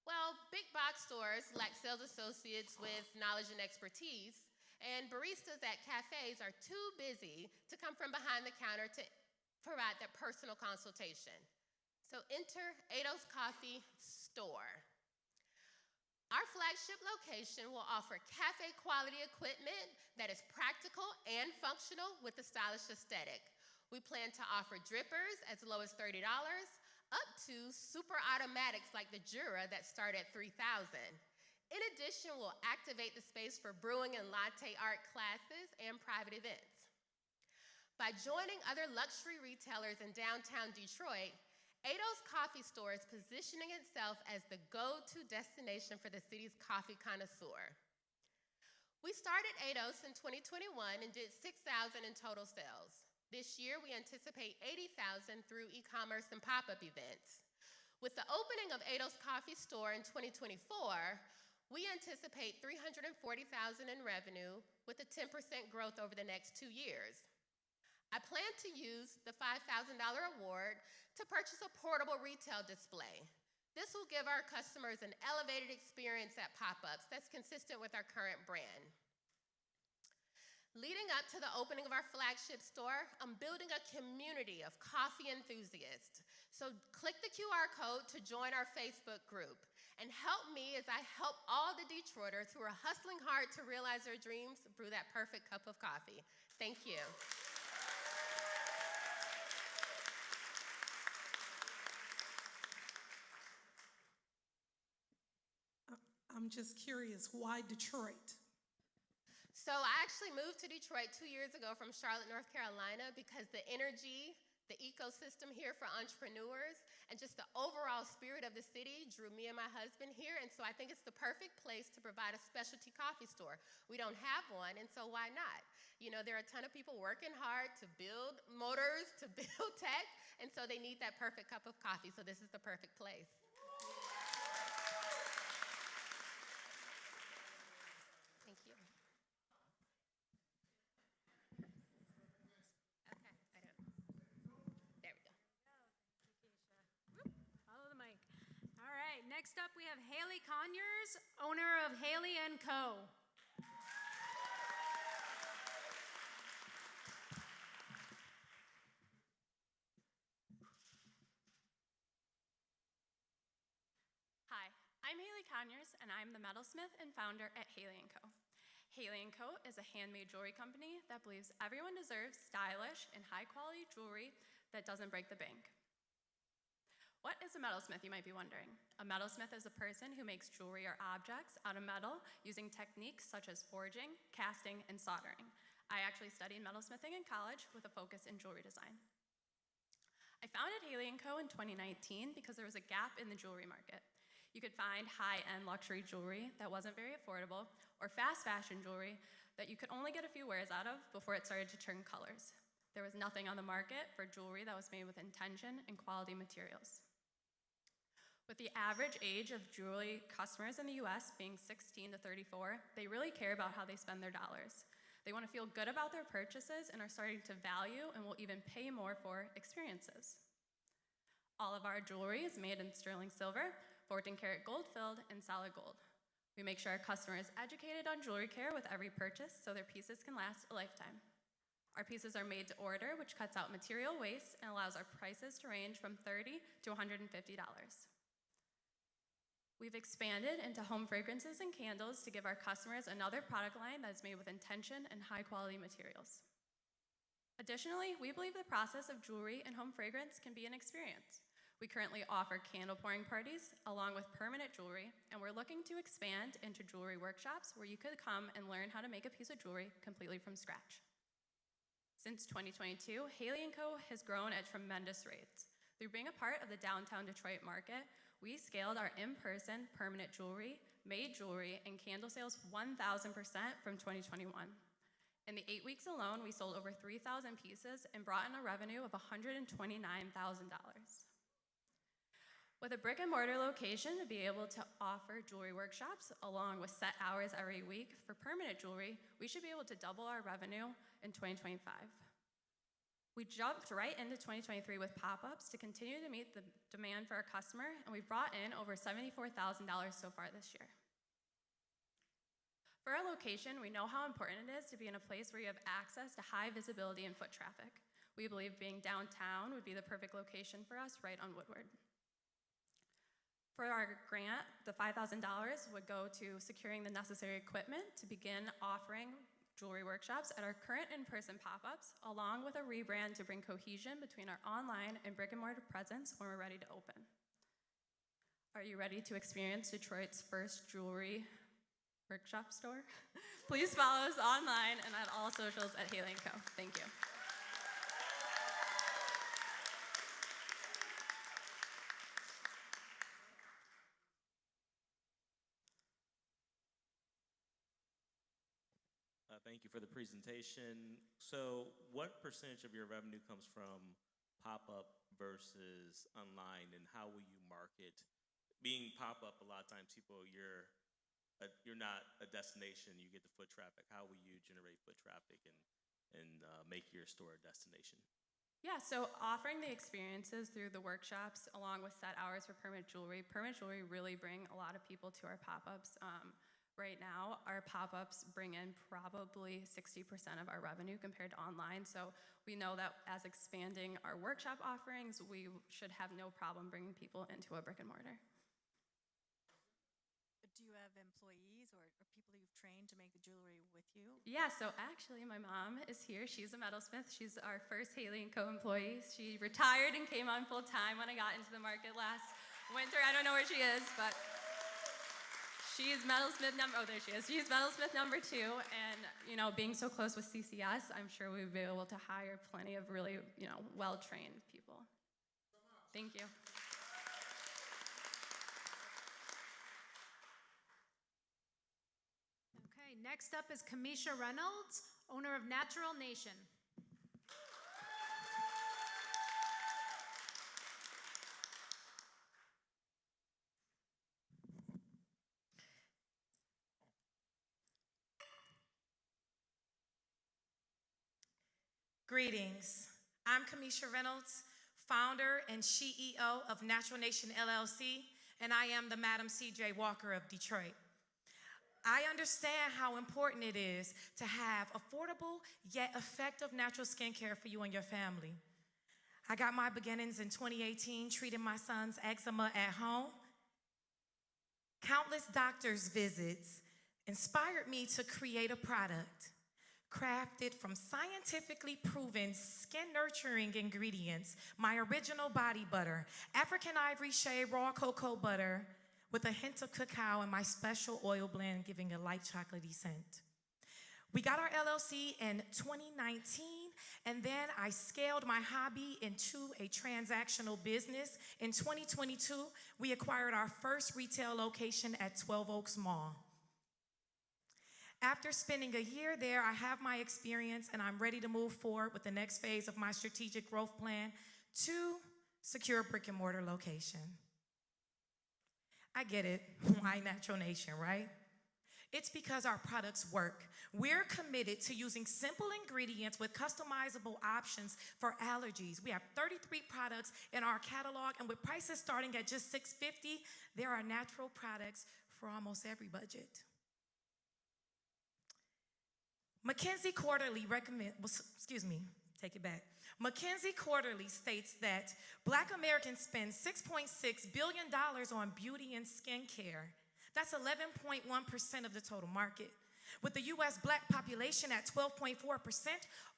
Well, big box stores lack sales associates with knowledge and expertise, and baristas at cafes are too busy to come from behind the counter to provide that personal consultation. So enter Edos Coffee Store. Our flagship location will offer cafe-quality equipment that is practical and functional with a stylish aesthetic. We plan to offer drippers as low as $30, up to super automatics like the Jura that start at $3,000. In addition, we'll activate the space for brewing and latte art classes and private events. By joining other luxury retailers in downtown Detroit, Edos Coffee Store is positioning itself as the go-to destination for the city's coffee connoisseur. We started Edos in 2021 and did $6,000 in total sales. This year, we anticipate $80,000 through e-commerce and pop-up events. With the opening of Edos Coffee Store in 2024, we anticipate $340,000 in revenue with a 10% growth over the next 2 years. I plan to use the $5,000 award to purchase a portable retail display. This will give our customers an elevated experience at pop-ups that's consistent with our current brand. Leading up to the opening of our flagship store, I'm building a community of coffee enthusiasts. So click the QR code to join our Facebook group and help me as I help all the Detroiters who are hustling hard to realize their dreams brew that perfect cup of coffee. Thank you. I'm just curious, why Detroit? So I actually moved to Detroit 2 years ago from Charlotte, North Carolina, because the energy, the ecosystem here for entrepreneurs, and just the overall spirit of the city drew me and my husband here. And so I think it's the perfect place to provide a specialty coffee store. We don't have one, and so why not? You know, there are a ton of people working hard to build motors, to build tech, and so they need that perfect cup of coffee. So this is the perfect place. Thank you. Okay, I don't. There we go. Follow the mic. All right, next up we have Haley Conyers, owner of Haley & Co. Hi, I'm Haley Conyers, and I'm the metalsmith and founder at Haley & Co. Haley & Co. is a handmade jewelry company that believes everyone deserves stylish and high-quality jewelry that doesn't break the bank. What is a metalsmith, you might be wondering? A metalsmith is a person who makes jewelry or objects out of metal using techniques such as forging, casting, and soldering. I actually studied metalsmithing in college with a focus in jewelry design. I founded Haley & Co. in 2019 because there was a gap in the jewelry market. You could find high-end luxury jewelry that wasn't very affordable, or fast fashion jewelry that you could only get a few wears out of before it started to turn colors. There was nothing on the market for jewelry that was made with intention and quality materials. With the average age of jewelry customers in the US being 16 to 34, they really care about how they spend their dollars. They want to feel good about their purchases and are starting to value and will even pay more for experiences. All of our jewelry is made in sterling silver, 14-karat gold-filled, and solid gold. We make sure our customer is educated on jewelry care with every purchase so their pieces can last a lifetime. Our pieces are made to order, which cuts out material waste and allows our prices to range from $30 to $150. We've expanded into home fragrances and candles to give our customers another product line that is made with intention and high-quality materials. Additionally, we believe the process of jewelry and home fragrance can be an experience. We currently offer candle pouring parties along with permanent jewelry, and we're looking to expand into jewelry workshops where you could come and learn how to make a piece of jewelry completely from scratch. Since 2022, Haley & Co. has grown at tremendous rates. Through being a part of the downtown Detroit market, we scaled our in-person permanent jewelry, made jewelry, and candle sales 1,000% from 2021. In the 8 weeks alone, we sold over 3,000 pieces and brought in a revenue of $129,000. With a brick and mortar location to be able to offer jewelry workshops along with set hours every week for permanent jewelry, we should be able to double our revenue in 2025. We jumped right into 2023 with pop-ups to continue to meet the demand for our customer, and we've brought in over $74,000 so far this year. For our location, we know how important it is to be in a place where you have access to high visibility and foot traffic. We believe being downtown would be the perfect location for us right on Woodward. For our grant, the $5,000 would go to securing the necessary equipment to begin offering jewelry workshops at our current in-person pop-ups, along with a rebrand to bring cohesion between our online and brick-and-mortar presence when we're ready to open. Are you ready to experience Detroit's first jewelry workshop store? Please follow us online and at all socials at Haley & Co. Thank you. Thank you for the presentation. So what percentage of your revenue comes from pop-up versus online, and how will you market? Being pop-up, a lot of times people, you're not a destination, you get the foot traffic. How will you generate foot traffic, and and make your store a destination? Yeah, so offering the experiences through the workshops along with set hours for permanent jewelry really bring a lot of people to our pop-ups. Right now, our pop-ups bring in probably 60% of our revenue compared to online, so we know that as expanding our workshop offerings, we should have no problem bringing people into a brick and mortar. Do you have employees or people you've trained to make the jewelry with you? Yeah, so actually my mom is here. She's a metalsmith. She's our first Haley & Co. employee. She retired and came on full time when I got into the market last winter. I don't know where she is, but she's metalsmith there she is. She's metalsmith number 2, and being so close with CCS, I'm sure we'll be able to hire plenty of really, well-trained people. Thank you. Next up is Kamisha Reynolds, owner of Natural Nation. Greetings. I'm Kamisha Reynolds, founder and CEO of Natural Nation LLC, and I am the Madam C.J. Walker of Detroit. I understand how important it is to have affordable yet effective natural skincare for you and your family. I got my beginnings in 2018 treating my son's eczema at home. Countless doctor's visits inspired me to create a product crafted from scientifically proven skin nurturing ingredients, my original body butter, African ivory shea raw cocoa butter, with a hint of cacao and my special oil blend giving a light chocolatey scent. We got our LLC in 2019, and then I scaled my hobby into a transactional business. In 2022, we acquired our first retail location at 12 Oaks Mall. After spending a year there, I have my experience, and I'm ready to move forward with the next phase of my strategic growth plan to secure a brick and mortar location. I get it. Why Natural Nation, right? It's because our products work. We're committed to using simple ingredients with customizable options for allergies. We have 33 products in our catalog, and with prices starting at just $6.50, there are natural products for almost every budget. McKinsey Quarterly McKinsey Quarterly states that Black Americans spend $6.6 billion on beauty and skincare. That's 11.1% of the total market. With the U.S. Black population at 12.4%,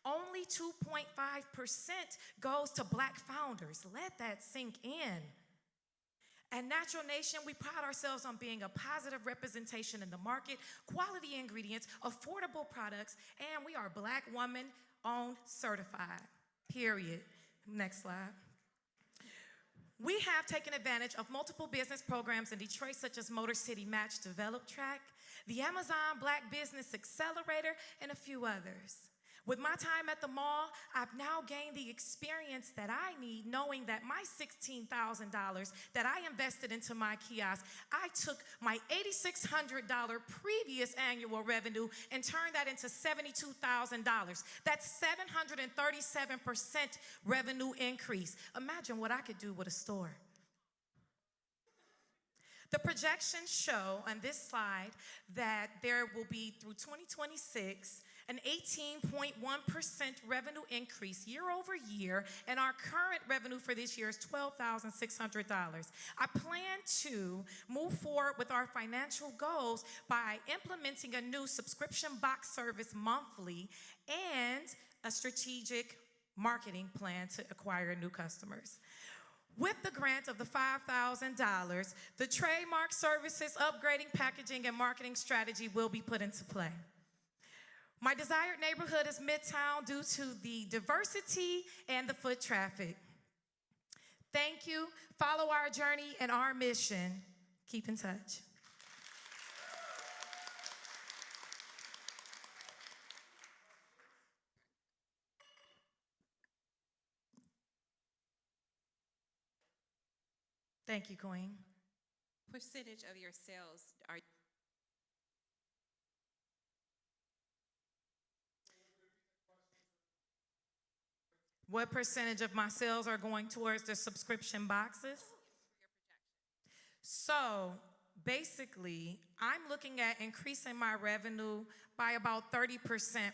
only 2.5% goes to Black founders. Let that sink in. At Natural Nation, we pride ourselves on being a positive representation in the market, quality ingredients, affordable products, and we are Black woman-owned certified, period. Next slide. We have taken advantage of multiple business programs in Detroit, such as Motor City Match Develop Track, the Amazon Black Business Accelerator, and a few others. With my time at the mall, I've now gained the experience that I need, knowing that my $16,000 that I invested into my kiosk, I took my $8,600 previous annual revenue and turned that into $72,000. That's 737% revenue increase. Imagine what I could do with a store. The projections show on this slide that there will be, through 2026, an 18.1% revenue increase year over year, and our current revenue for this year is $12,600. I plan to move forward with our financial goals by implementing a new subscription box service monthly and a strategic marketing plan to acquire new customers. With the grant of the $5,000, the trademark services, upgrading, packaging, and marketing strategy will be put into play. My desired neighborhood is Midtown due to the diversity and the foot traffic. Thank you. Follow our journey and our mission. Keep in touch. Thank you, Queen. Percentage of your sales are What percentage of my sales are going towards the subscription boxes? So basically, I'm looking at increasing my revenue by about 30%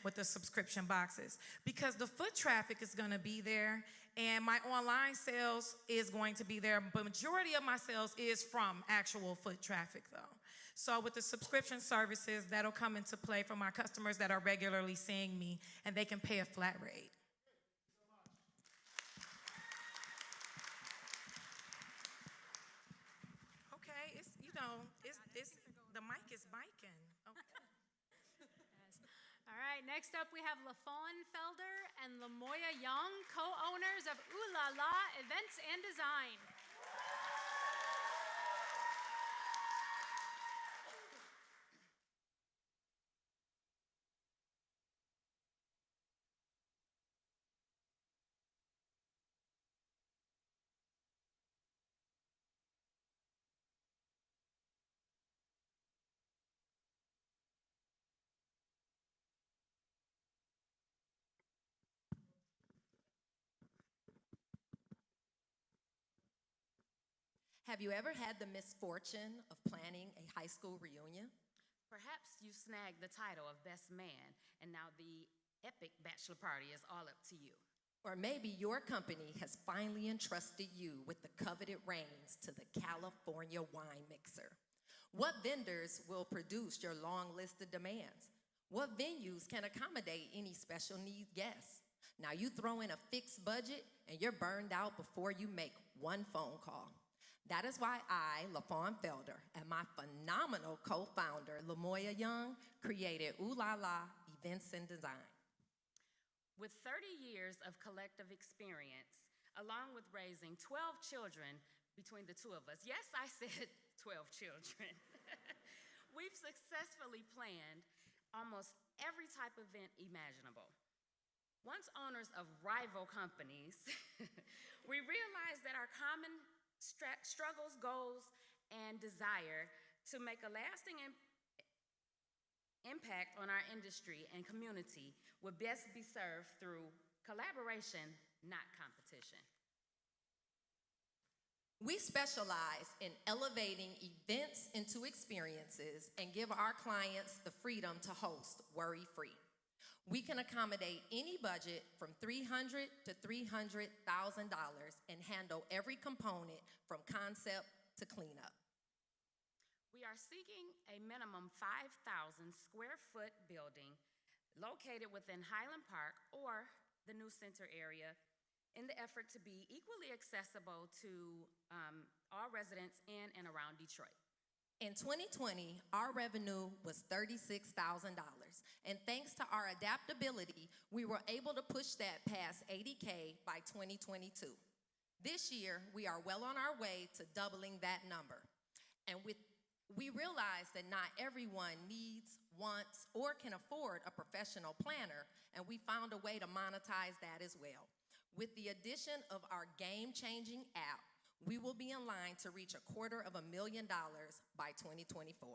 with the subscription boxes because the foot traffic is going to be there and my online sales is going to be there, but majority of my sales is from actual foot traffic though. So with the subscription services, that'll come into play for my customers that are regularly seeing me and they can pay a flat rate. Okay, it's, the mic is micing. Okay. All right, next up we have LaFawn Felder and Lamoya Young, co-owners of Ooh La La Events and Design. Have you ever had the misfortune of planning a high school reunion? Perhaps you snagged the title of best man, and now the epic bachelor party is all up to you. Or maybe your company has finally entrusted you with the coveted reins to the California wine mixer. What vendors will produce your long list of demands? What venues can accommodate any special needs guests? Now you throw in a fixed budget and you're burned out before you make one phone call. That is why I, LaFawn Felder, and my phenomenal co-founder, Lamoya Young, created Ooh La La Events and Design. With 30 years of collective experience, along with raising 12 children between the two of us, yes, I said 12 children, we've successfully planned almost every type of event imaginable. Once owners of rival companies, we realized that our common struggles, goals, and desire to make a lasting impact on our industry and community would best be served through collaboration, not competition. We specialize in elevating events into experiences and give our clients the freedom to host worry-free. We can accommodate any budget from $300,000 to $300,000 and handle every component from concept to cleanup. We are seeking a minimum 5,000 square foot building located within Highland Park or the New Center area in the effort to be equally accessible to all residents in and around Detroit. In 2020, our revenue was $36,000, and thanks to our adaptability, we were able to push that past $80K by 2022. This year, we are well on our way to doubling that number. And we realize that not everyone needs, wants, or can afford a professional planner, and we found a way to monetize that as well. With the addition of our game-changing app, we will be in line to reach $250,000 by 2024.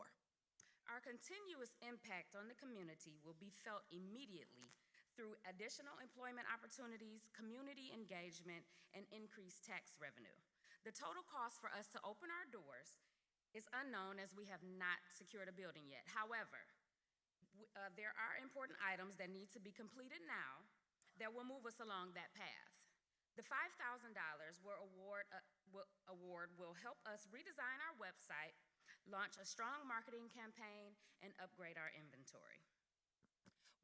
Our continuous impact on the community will be felt immediately through additional employment opportunities, community engagement, and increased tax revenue. The total cost for us to open our doors is unknown as we have not secured a building yet. However, there are important items that need to be completed now that will move us along that path. The $5,000 award will help us redesign our website, launch a strong marketing campaign, and upgrade our inventory.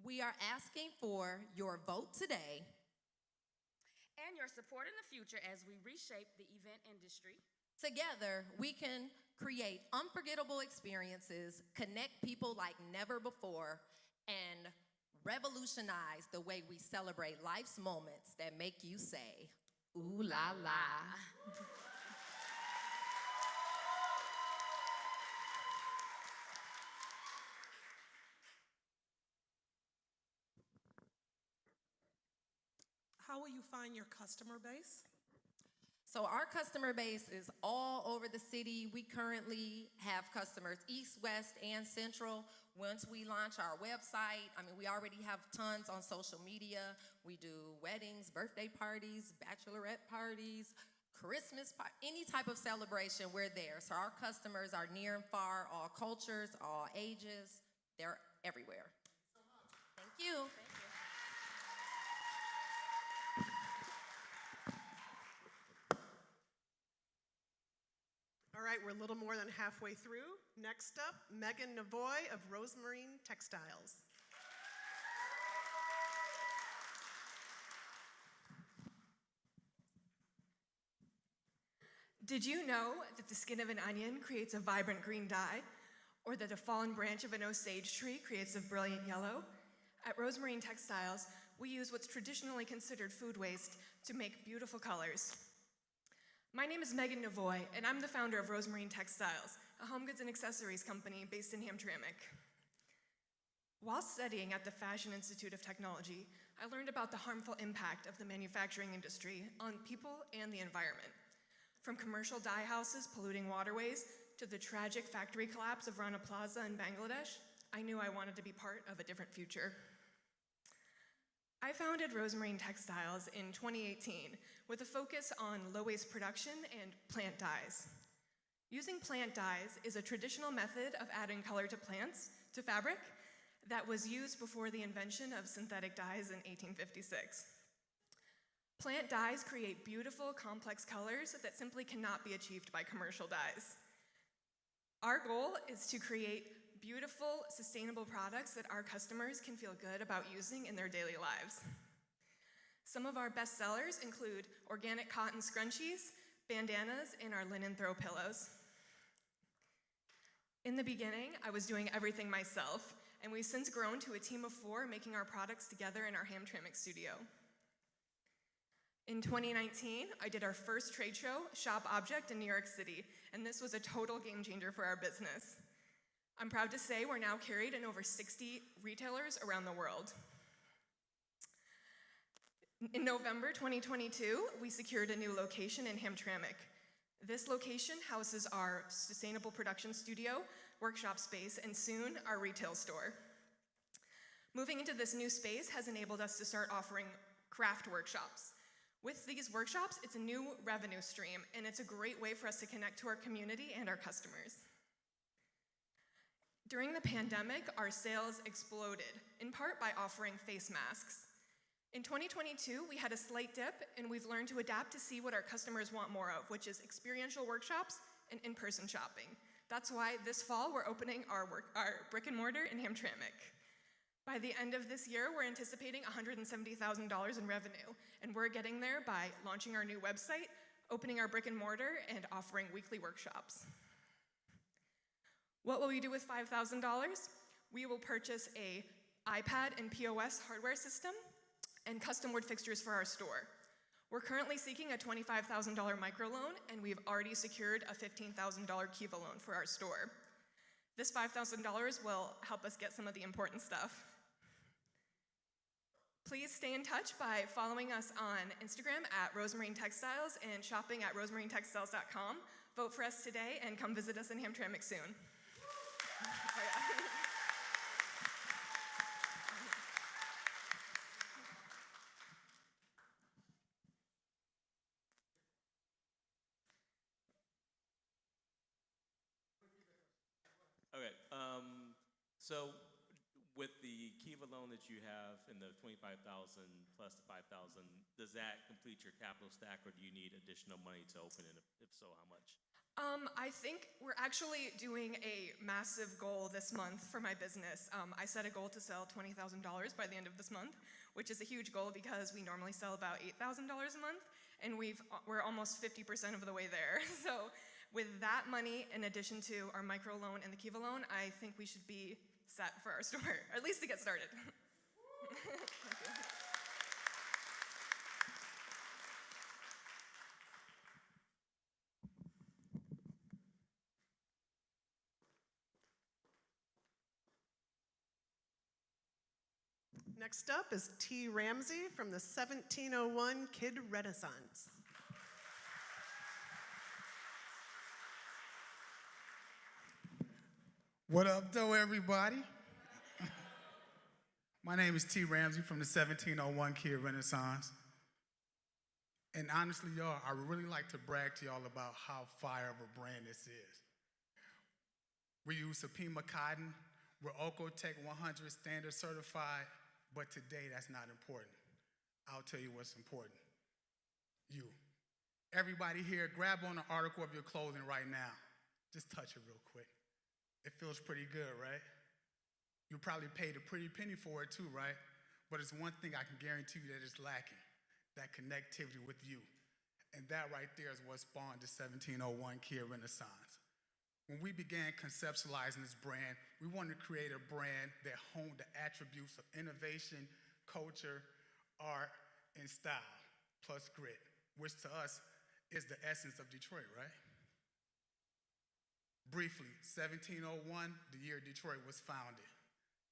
We are asking for your vote today and your support in the future as we reshape the event industry. Together, we can create unforgettable experiences, connect people like never before, and revolutionize the way we celebrate life's moments that make you say, ooh la la. How will you find your customer base? So our customer base is all over the city. We currently have customers east, west, and central. Once we launch our website, we already have tons on social media. We do weddings, birthday parties, bachelorette parties, Christmas, any type of celebration, we're there. So our customers are near and far, all cultures, all ages. They're everywhere. Thank you. All right, we're a little more than halfway through. Next up, Megan Navoy of Rosemarine Textiles. Did you know that the skin of an onion creates a vibrant green dye, or that a fallen branch of an osage tree creates a brilliant yellow? At Rosemarine Textiles, we use what's traditionally considered food waste to make beautiful colors. My name is Megan Navoy, and I'm the founder of Rosemarine Textiles, a home goods and accessories company based in Hamtramck. While studying at the Fashion Institute of Technology, I learned about the harmful impact of the manufacturing industry on people and the environment. From commercial dye houses polluting waterways to the tragic factory collapse of Rana Plaza in Bangladesh, I knew I wanted to be part of a different future. I founded Rosemarine Textiles in 2018 with a focus on low-waste production and plant dyes. Using plant dyes is a traditional method of adding color to plants, to fabric, that was used before the invention of synthetic dyes in 1856. Plant dyes create beautiful, complex colors that simply cannot be achieved by commercial dyes. Our goal is to create beautiful, sustainable products that our customers can feel good about using in their daily lives. Some of our best sellers include organic cotton scrunchies, bandanas, and our linen throw pillows. In the beginning, I was doing everything myself, and we've since grown to a team of 4 making our products together in our Hamtramck studio. In 2019, I did our first trade show, Shop Object, in New York City, and this was a total game changer for our business. I'm proud to say we're now carried in over 60 retailers around the world. In November 2022, we secured a new location in Hamtramck. This location houses our sustainable production studio, workshop space, and soon our retail store. Moving into this new space has enabled us to start offering craft workshops. With these workshops, it's a new revenue stream, and it's a great way for us to connect to our community and our customers. During the pandemic, our sales exploded, in part by offering face masks. In 2022, we had a slight dip, and we've learned to adapt to see what our customers want more of, which is experiential workshops and in-person shopping. That's why this fall, we're opening our brick and mortar in Hamtramck. By the end of this year, we're anticipating $170,000 in revenue, and we're getting there by launching our new website, opening our brick and mortar, and offering weekly workshops. What will we do with $5,000? We will purchase an iPad and POS hardware system and custom wood fixtures for our store. We're currently seeking a $25,000 microloan, and we've already secured a $15,000 Kiva loan for our store. This $5,000 will help us get some of the important stuff. Please stay in touch by following us on Instagram at Rosemarine Textiles and shopping at rosemarinetextiles.com. Vote for us today and come visit us in Hamtramck soon. Okay, so with the Kiva loan that you have and the $25,000 plus the $5,000, does that complete your capital stack, or do you need additional money to open it? If so, how much? I think we're actually doing a massive goal this month for my business. I set a goal to sell $20,000 by the end of this month, which is a huge goal because we normally sell about $8,000 a month, and we're almost 50% of the way there. So with that money, in addition to our micro loan and the Kiva loan, I think we should be set for our store, or at least to get started. Thank you. Next up is T. Ramsey from the 1701 Kid Renaissance. What up, though, everybody? My name is T. Ramsey from the 1701 Kid Renaissance. And honestly, y'all, I would really like to brag to y'all about how fire of a brand this is. We use Supima cotton. We're Ocotec 100 standard certified, but today that's not important. I'll tell you what's important. You. Everybody here, grab on an article of your clothing right now. Just touch it real quick. It feels pretty good, right? You probably paid a pretty penny for it too, right? But it's one thing I can guarantee you that it's lacking, that connectivity with you. And that right there is what spawned the 1701 Kid Renaissance. When we began conceptualizing this brand, we wanted to create a brand that honed the attributes of innovation, culture, art, and style, plus grit, which to us is the essence of Detroit, right? Briefly, 1701, the year Detroit was founded.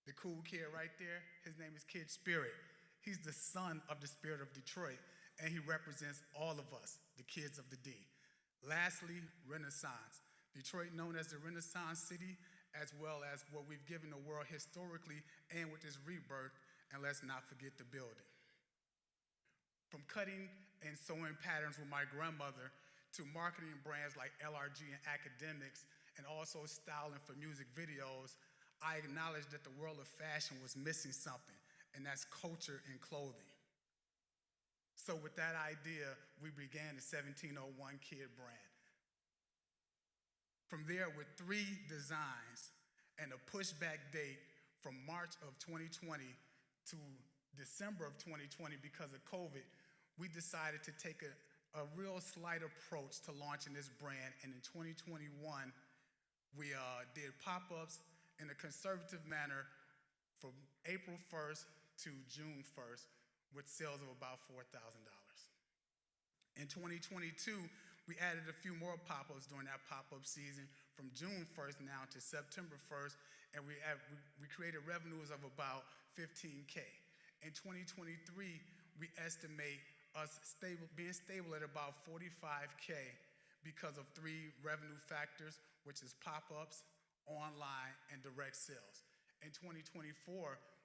The cool kid right there, his name is Kid Spirit. He's the son of the spirit of Detroit, and he represents all of us, the kids of the D. Lastly, Renaissance. Detroit known as the Renaissance City, as well as what we've given the world historically and with this rebirth, and let's not forget the building. From cutting and sewing patterns with my grandmother to marketing brands like LRG and academics, and also styling for music videos, I acknowledged that the world of fashion was missing something, and that's culture and clothing. So with that idea, we began the 1701 Kid brand. From there, with 3 designs and a pushback date from March of 2020 to December of 2020 because of COVID, we decided to take a real slight approach to launching this brand, and in 2021, we did pop-ups in a conservative manner from April 1st to June 1st with sales of about $4,000. In 2022, we added a few more pop-ups during that pop-up season from June 1st now to September 1st, and we created revenues of about $15K. In 2023, we estimate us being stable at about $45K because of 3 revenue factors, which is pop-ups, online, and direct sales. In 2024,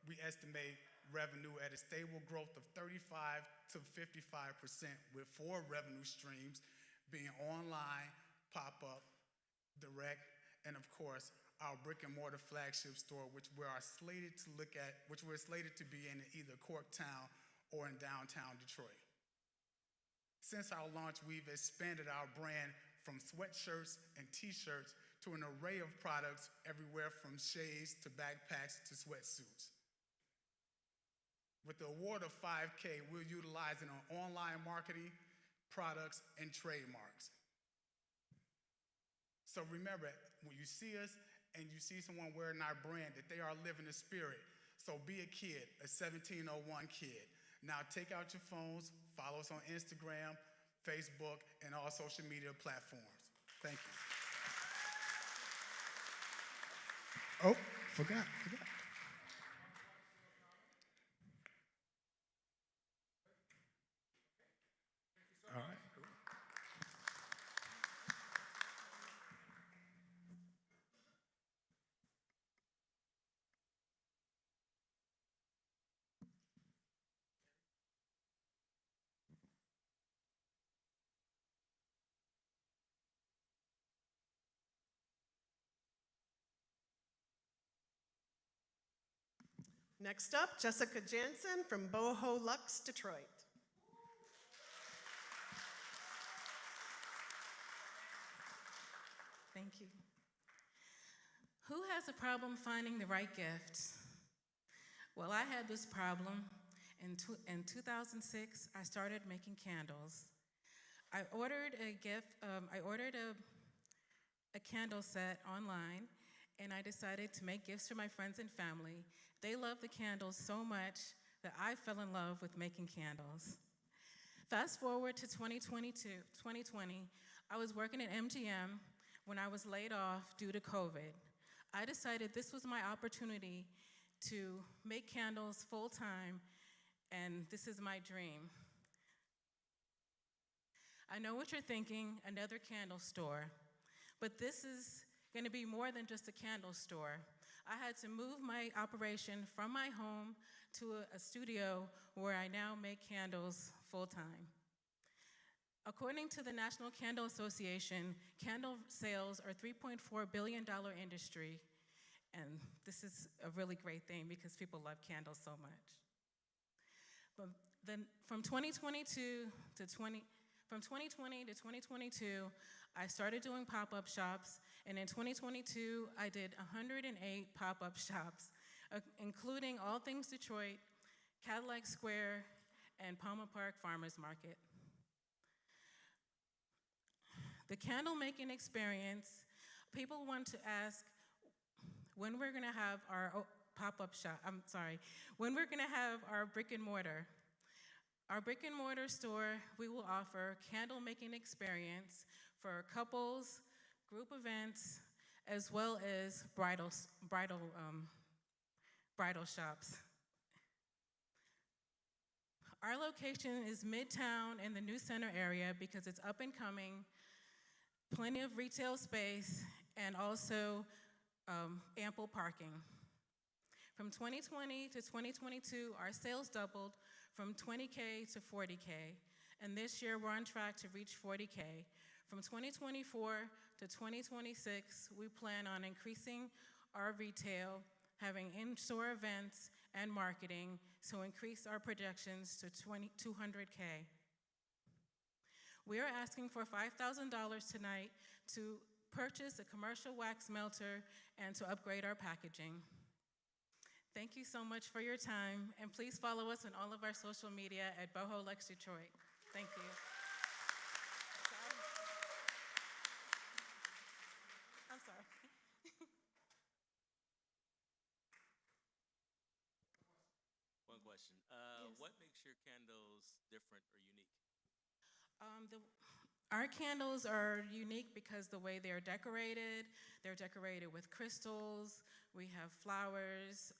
we estimate revenue at a stable growth of 35 to 55% with 4 revenue streams being online, pop-up, direct, and of course, our brick and mortar flagship store, which we're slated to be in either Corktown or in downtown Detroit. Since our launch, we've expanded our brand from sweatshirts and t-shirts to an array of products everywhere from shades to backpacks to sweatsuits. With the award of $5K, we're utilizing on online marketing, products, and trademarks. So remember, when you see us and you see someone wearing our brand, that they are living the spirit. So be a kid, a 1701 kid. Now take out your phones, follow us on Instagram, Facebook, and all social media platforms. Thank you. Oh, forgot. All right. Next up, Jessica Jansen from Boho Luxe, Detroit. Thank you. Who has a problem finding the right gift? Well, I had this problem. In 2006, I started making candles. I ordered a candle set online, and I decided to make gifts for my friends and family. They loved the candles so much that I fell in love with making candles. Fast forward to 2020, I was working at MGM when I was laid off due to COVID. I decided this was my opportunity to make candles full-time, and this is my dream. I know what you're thinking, another candle store, but this is going to be more than just a candle store. I had to move my operation from my home to a studio where I now make candles full-time. According to the National Candle Association, candle sales are a $3.4 billion industry, and this is a really great thing because people love candles so much. But then from 2020 to 2022, I started doing pop-up shops, and in 2022, I did 108 pop-up shops, including All Things Detroit, Cadillac Square, and Palmer Park Farmers Market. The candle making experience, people want to ask when we're gonna have our pop-up shop, when we're gonna have our brick and mortar. Our brick and mortar store, we will offer candle making experience for couples, group events, as well as bridal shops. Our location is Midtown in the New Center area because it's up and coming, plenty of retail space, and also ample parking. From 2020 to 2022, our sales doubled from 20K to 40K, and this year we're on track to reach 40K. From 2024 to 2026, we plan on increasing our retail, having in-store events and marketing, so increase our projections to 200K. We are asking for $5,000 tonight to purchase a commercial wax melter and to upgrade our packaging. Thank you so much for your time, and please follow us on all of our social media at Boho Luxe Detroit. Thank you. I'm sorry. One question. What makes your candles different or unique? Our candles are unique because the way they're decorated with crystals, we have flowers,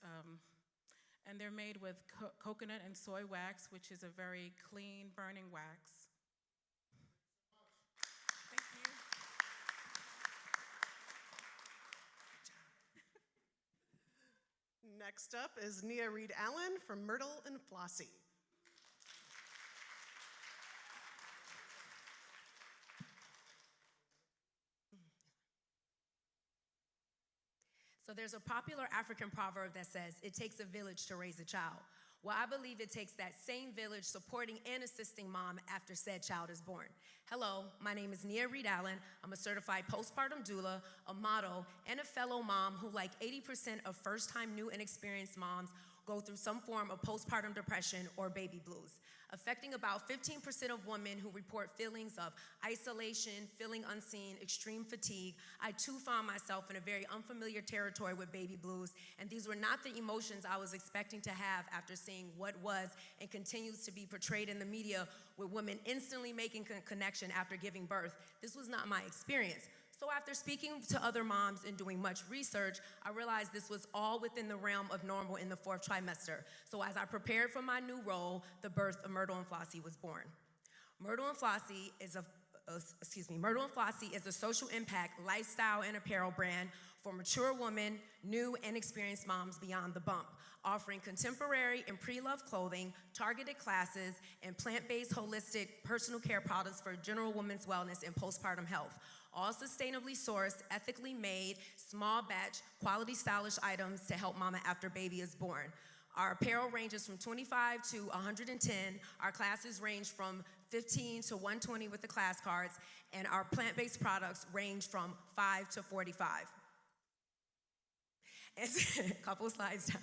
and they're made with coconut and soy wax, which is a very clean burning wax. Thank you. Next up is Nia Reed Allen from Myrtle and Flossie. So there's a popular African proverb that says, it takes a village to raise a child. Well, I believe it takes that same village supporting and assisting mom after said child is born. Hello, my name is Nia Reed Allen. I'm a certified postpartum doula, a model, and a fellow mom who, like 80% of first-time new and experienced moms, go through some form of postpartum depression or baby blues, affecting about 15% of women who report feelings of isolation, feeling unseen, extreme fatigue. I too found myself in a very unfamiliar territory with baby blues, and these were not the emotions I was expecting to have after seeing what was and continues to be portrayed in the media with women instantly making a connection after giving birth. This was not my experience. So after speaking to other moms and doing much research, I realized this was all within the realm of normal in the 4th trimester. So as I prepared for my new role, the birth of Myrtle and Flossie was born. Myrtle and Flossie is a social impact lifestyle and apparel brand for mature women, new and experienced moms beyond the bump, offering contemporary and pre-loved clothing, targeted classes, and plant-based holistic personal care products for general women's wellness and postpartum health. All sustainably sourced, ethically made, small batch, quality stylish items to help mama after baby is born. Our apparel ranges from 25 to 110. Our classes range from 15 to 120 with the class cards, and our plant-based products range from 5 to 45. And a couple slides down.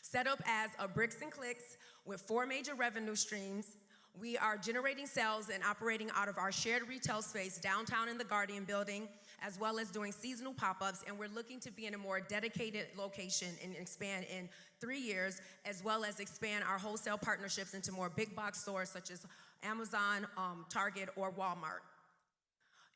Set up as a bricks and clicks with 4 major revenue streams. We are generating sales and operating out of our shared retail space downtown in the Guardian building, as well as doing seasonal pop-ups, and we're looking to be in a more dedicated location and expand in 3 years, as well as expand our wholesale partnerships into more big box stores such as Amazon, Target, or Walmart.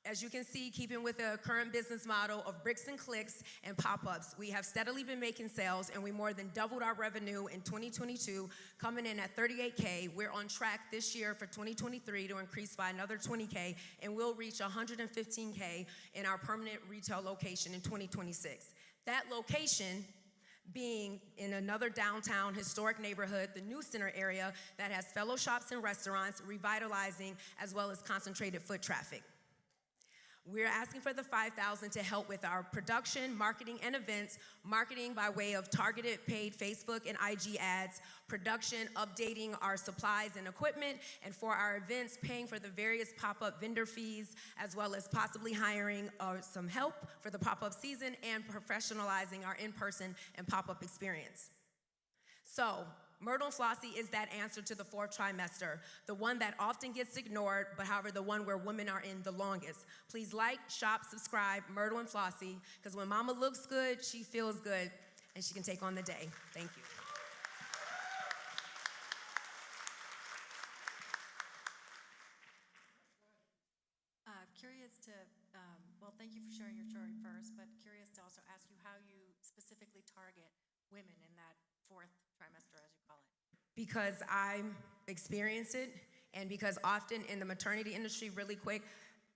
As you can see, keeping with the current business model of bricks and clicks and pop-ups, we have steadily been making sales, and we more than doubled our revenue in 2022, coming in at $38K. We're on track this year for 2023 to increase by another $20K, and we'll reach $115K in our permanent retail location in 2026. That location being in another downtown historic neighborhood, the New Center area, that has fellow shops and restaurants, revitalizing, as well as concentrated foot traffic. We're asking for the $5,000 to help with our production, marketing, and events, marketing by way of targeted paid Facebook and IG ads, production, updating our supplies and equipment, and for our events, paying for the various pop-up vendor fees, as well as possibly hiring some help for the pop-up season and professionalizing our in-person and pop-up experience. So, Myrtle and Flossie is that answer to the fourth trimester, the one that often gets ignored, but however, the one where women are in the longest. Please like, shop, subscribe, Myrtle and Flossie, because when mama looks good, she feels good, and she can take on the day. Thank you. Curious to, well, thank you for sharing your story first, but curious to also ask you how you specifically target women in that fourth trimester, as you call it. Because I experienced it, and because often in the maternity industry, really quick,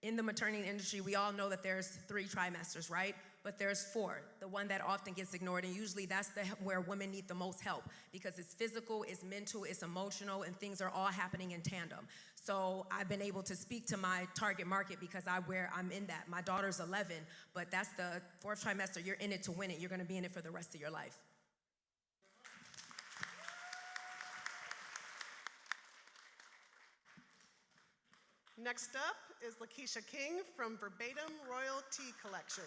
in the maternity industry, we all know that there's 3 trimesters, right? But there's 4, the one that often gets ignored, and usually that's where women need the most help, because it's physical, it's mental, it's emotional, and things are all happening in tandem. So I've been able to speak to my target market because I'm in that. My daughter's 11, but that's the 4th trimester. You're in it to win it. You're gonna be in it for the rest of your life. Next up is Lakeisha King from Verbatim Royal Tea Collection.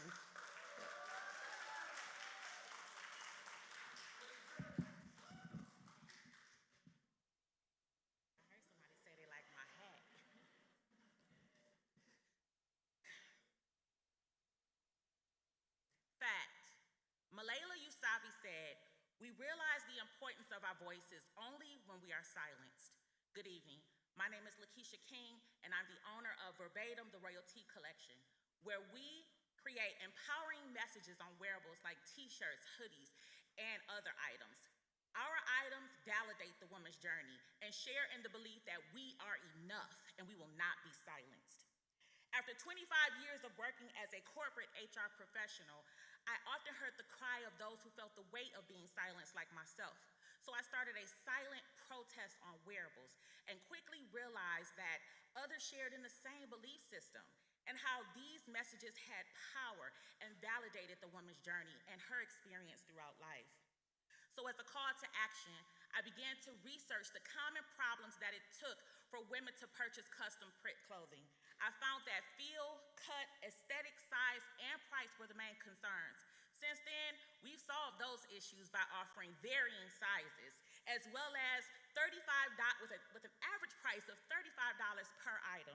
We realize the importance of our voices only when we are silenced. Good evening. My name is Lakeisha King, and I'm the owner of Verbatim, the Royal Tea Collection, where we create empowering messages on wearables like t-shirts, hoodies, and other items. Our items validate the woman's journey and share in the belief that we are enough and we will not be silenced. After 25 years of working as a corporate HR professional, I often heard the cry of those who felt the weight of being silenced like myself. So I started a silent protest on wearables and quickly realized that others shared in the same belief system and how these messages had power and validated the woman's journey and her experience throughout life. So as a call to action, I began to research the common problems that it took for women to purchase custom print clothing. I found that feel, cut, aesthetic, size, and price were the main concerns. Since then, we've solved those issues by offering varying sizes, as well as with an average price of $35 per item.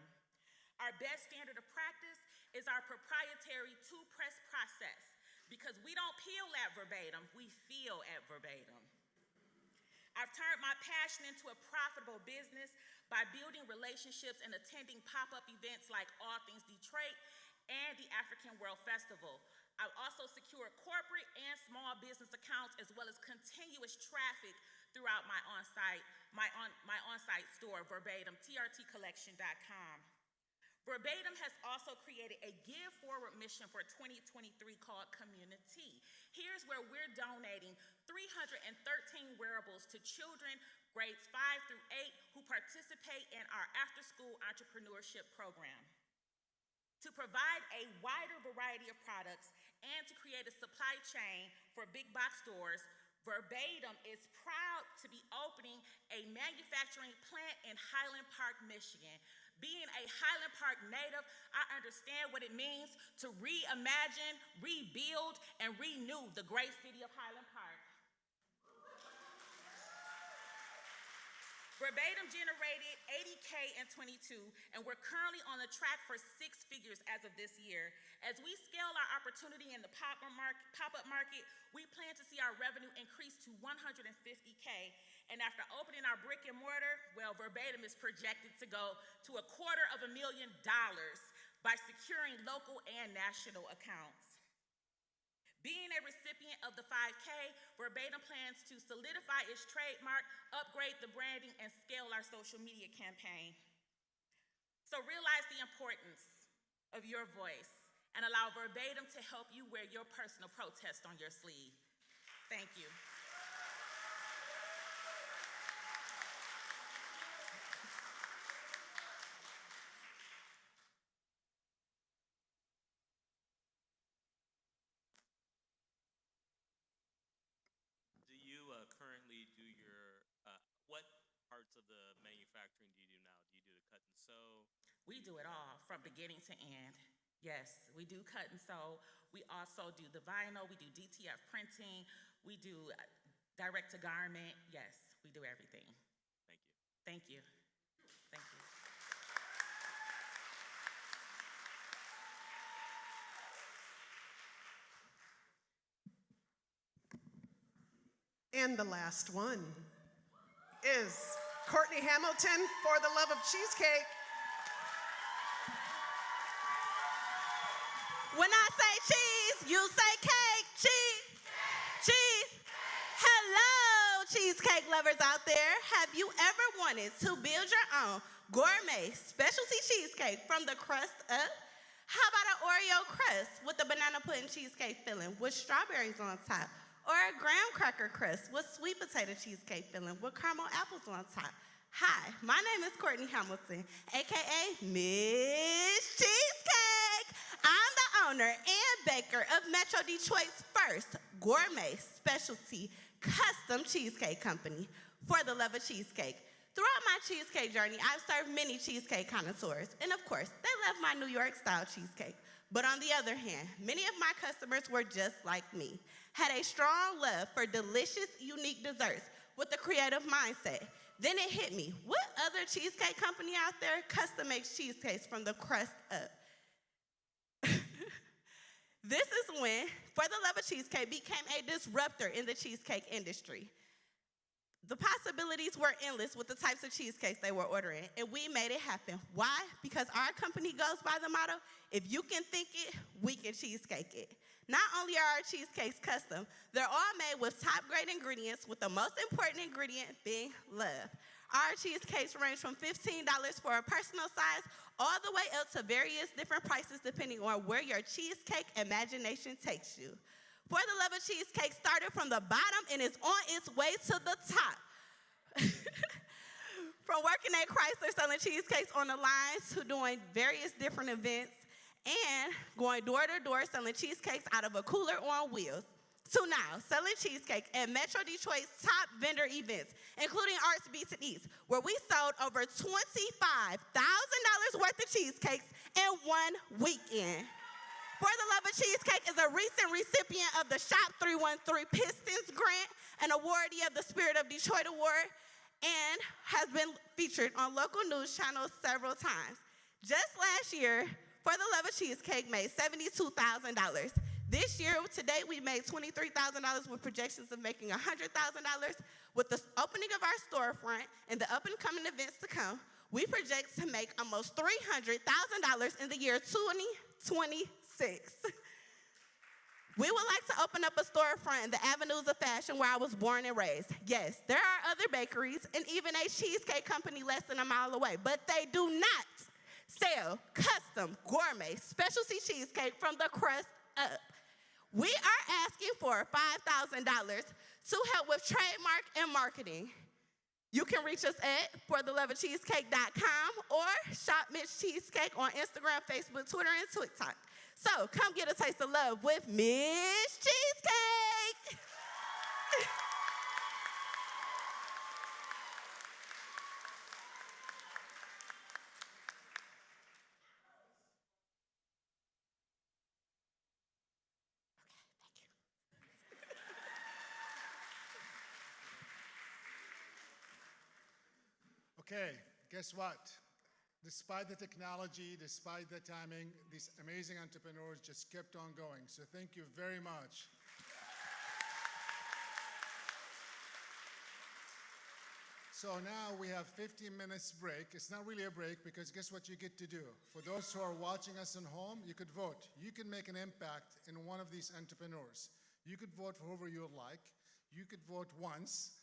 Our best standard of practice is our proprietary 2-press process, because we don't peel at Verbatim, we feel at Verbatim. I've turned my passion into a profitable business by building relationships and attending pop-up events like All Things Detroit and the African World Festival. I've also secured corporate and small business accounts, as well as continuous traffic throughout my on-site store, Verbatim, trtcollection.com. Verbatim has also created a Give Forward mission for 2023 called Community. Here's where we're donating 313 wearables to children grades 5 through 8 who participate in our after-school entrepreneurship program. To provide a wider variety of products and to create a supply chain for big box stores, Verbatim is proud to be opening a manufacturing plant in Highland Park, Michigan. Being a Highland Park native, I understand what it means to reimagine, rebuild, and renew the great city of Highland Park. Verbatim generated $80K in 22, and we're currently on the track for 6 figures as of this year. As we scale our opportunity in the pop-up market, we plan to see our revenue increase to $150K. And after opening our brick and mortar, well, Verbatim is projected to go to $250,000 by securing local and national accounts. Being a recipient of the 5K, Verbatim plans to solidify its trademark, upgrade the branding, and scale our social media campaign. So realize the importance of your voice and allow Verbatim to help you wear your personal protest on your sleeve. Thank you. Do you currently do your, what parts of the manufacturing do you do now? Do you do the cut and sew? We do it all from beginning to end. Yes, we do cut and sew. We also do the vinyl. We do DTF printing. We do direct to garment. Yes, we do everything. Thank you. Thank you. Thank you. And the last one is Courtney Hamilton for the love of cheesecake. When I say cheese, you say cake. Cheese. Cheese. Hello, cheesecake lovers out there. Have you ever wanted to build your own gourmet specialty cheesecake from the crust up? How about an Oreo crust with a banana pudding cheesecake filling with strawberries on top? Or a graham cracker crust with sweet potato cheesecake filling with caramel apples on top? Hi, my name is Courtney Hamilton, aka Miss Cheesecake. I'm the owner and baker of Metro Detroit's first gourmet specialty custom cheesecake company, For the Love of Cheesecake. Throughout my cheesecake journey, I've served many cheesecake connoisseurs, and of course, they love my New York style cheesecake. But on the other hand, many of my customers were just like me, had a strong love for delicious, unique desserts with a creative mindset. Then it hit me, what other cheesecake company out there custom makes cheesecakes from the crust up? This is when For the Love of Cheesecake became a disruptor in the cheesecake industry. The possibilities were endless with the types of cheesecakes they were ordering, and we made it happen. Why? Because our company goes by the motto, if you can think it, we can cheesecake it. Not only are our cheesecakes custom, they're all made with top-grade ingredients, with the most important ingredient being love. Our cheesecakes range from $15 for a personal size all the way up to various different prices depending on where your cheesecake imagination takes you. For the Love of Cheesecake started from the bottom and is on its way to the top. From working at Chrysler selling cheesecakes on the lines to doing various different events and going door to door selling cheesecakes out of a cooler on wheels, to now selling cheesecake at Metro Detroit's top vendor events, including Arts, Beats, and Eats, where we sold over $25,000 worth of cheesecakes in one weekend. For the Love of Cheesecake is a recent recipient of the Shop 313 Pistons Grant, an awardee of the Spirit of Detroit Award, and has been featured on local news channels several times. Just last year, For the Love of Cheesecake made $72,000. This year, to date, we made $23,000 with projections of making $100,000. With the opening of our storefront and the up-and-coming events to come, we project to make almost $300,000 in the year 2026. We would like to open up a storefront in the avenues of fashion where I was born and raised. Yes, there are other bakeries and even a cheesecake company less than a mile away, but they do not sell custom gourmet specialty cheesecake from the crust up. We are asking for $5,000 to help with trademark and marketing. You can reach us at fortheloveofcheesecake.com or shop Miss Cheesecake on Instagram, Facebook, Twitter, and TikTok. So come get a taste of love with Miss Cheesecake. Okay, guess what? Despite the technology, despite the timing, these amazing entrepreneurs just kept on going. So thank you very much. So now we have 15 minutes break. It's not really a break because guess what you get to do? For those who are watching us at home, you could vote. You can make an impact in one of these entrepreneurs. You could vote for whoever you like. You could vote once,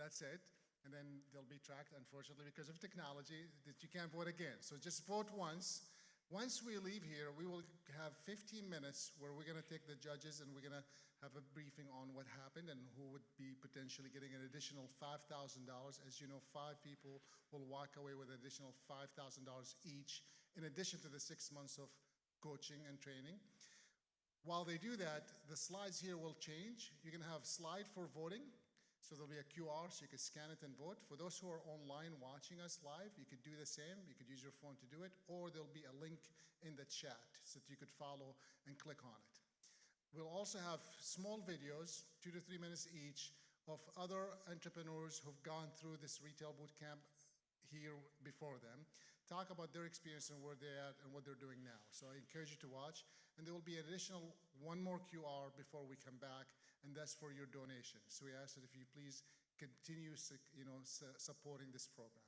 that's it. And then they'll be tracked, unfortunately, because of technology, that you can't vote again. So just vote once. Once we leave here, we will have 15 minutes where we're gonna take the judges and we're gonna have a briefing on what happened and who would be potentially getting an additional $5,000. As you know, 5 people will walk away with an additional $5,000 each, in addition to the 6 months of coaching and training. While they do that, the slides here will change. You're gonna have slide for voting. So there'll be a QR so you can scan it and vote. For those who are online watching us live, you could do the same. You could use your phone to do it, or there'll be a link in the chat so that you could follow and click on it. We'll also have small videos, 2 to 3 minutes each, of other entrepreneurs who've gone through this retail boot camp here before them, talk about their experience and where they're at and what they're doing now. So I encourage you to watch. And there will be an additional one more QR before we come back, and that's for your donation. So we ask that if you please continue supporting this program.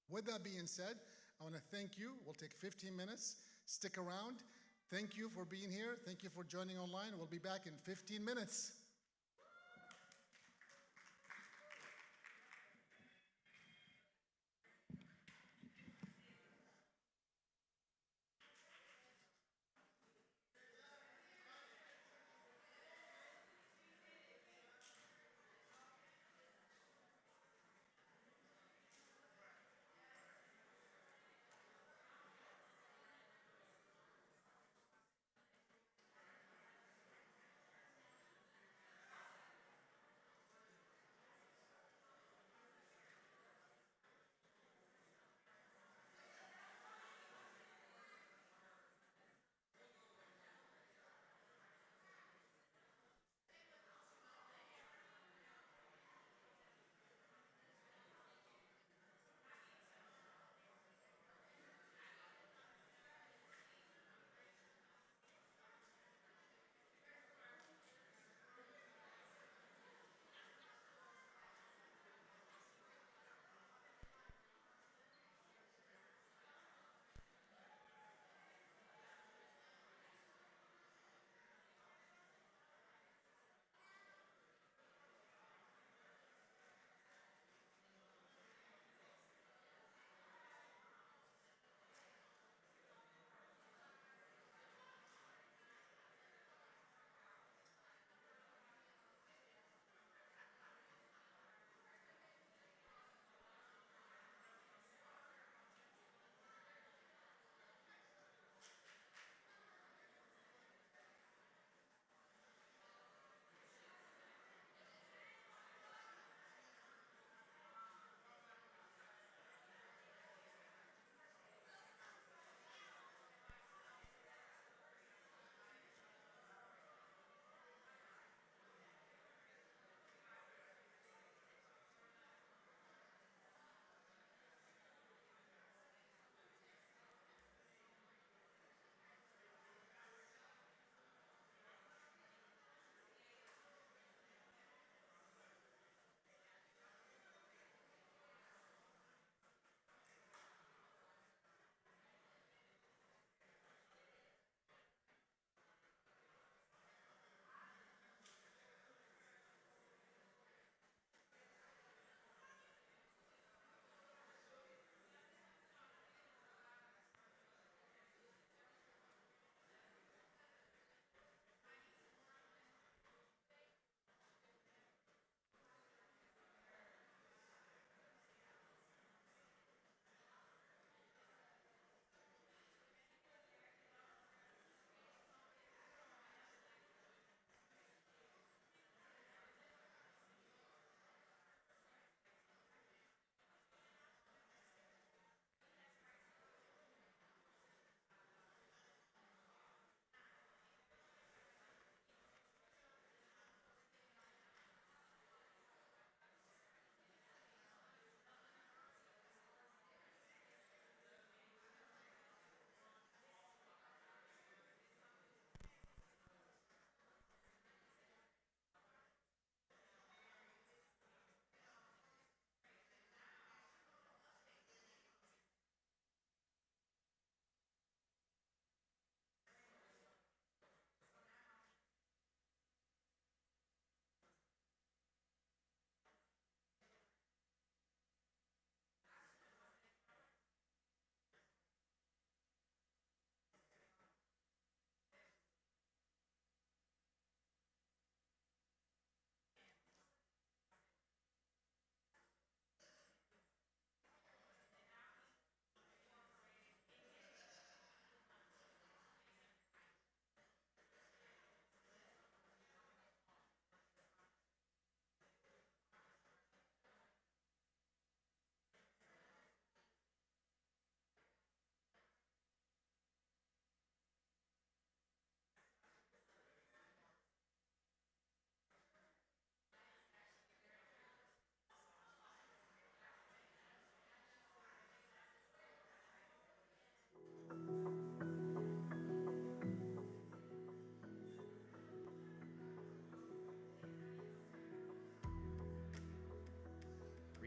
With that being said, I want to thank you. We'll take 15 minutes. Stick around. Thank you for being here. Thank you for joining online. We'll be back in 15 minutes.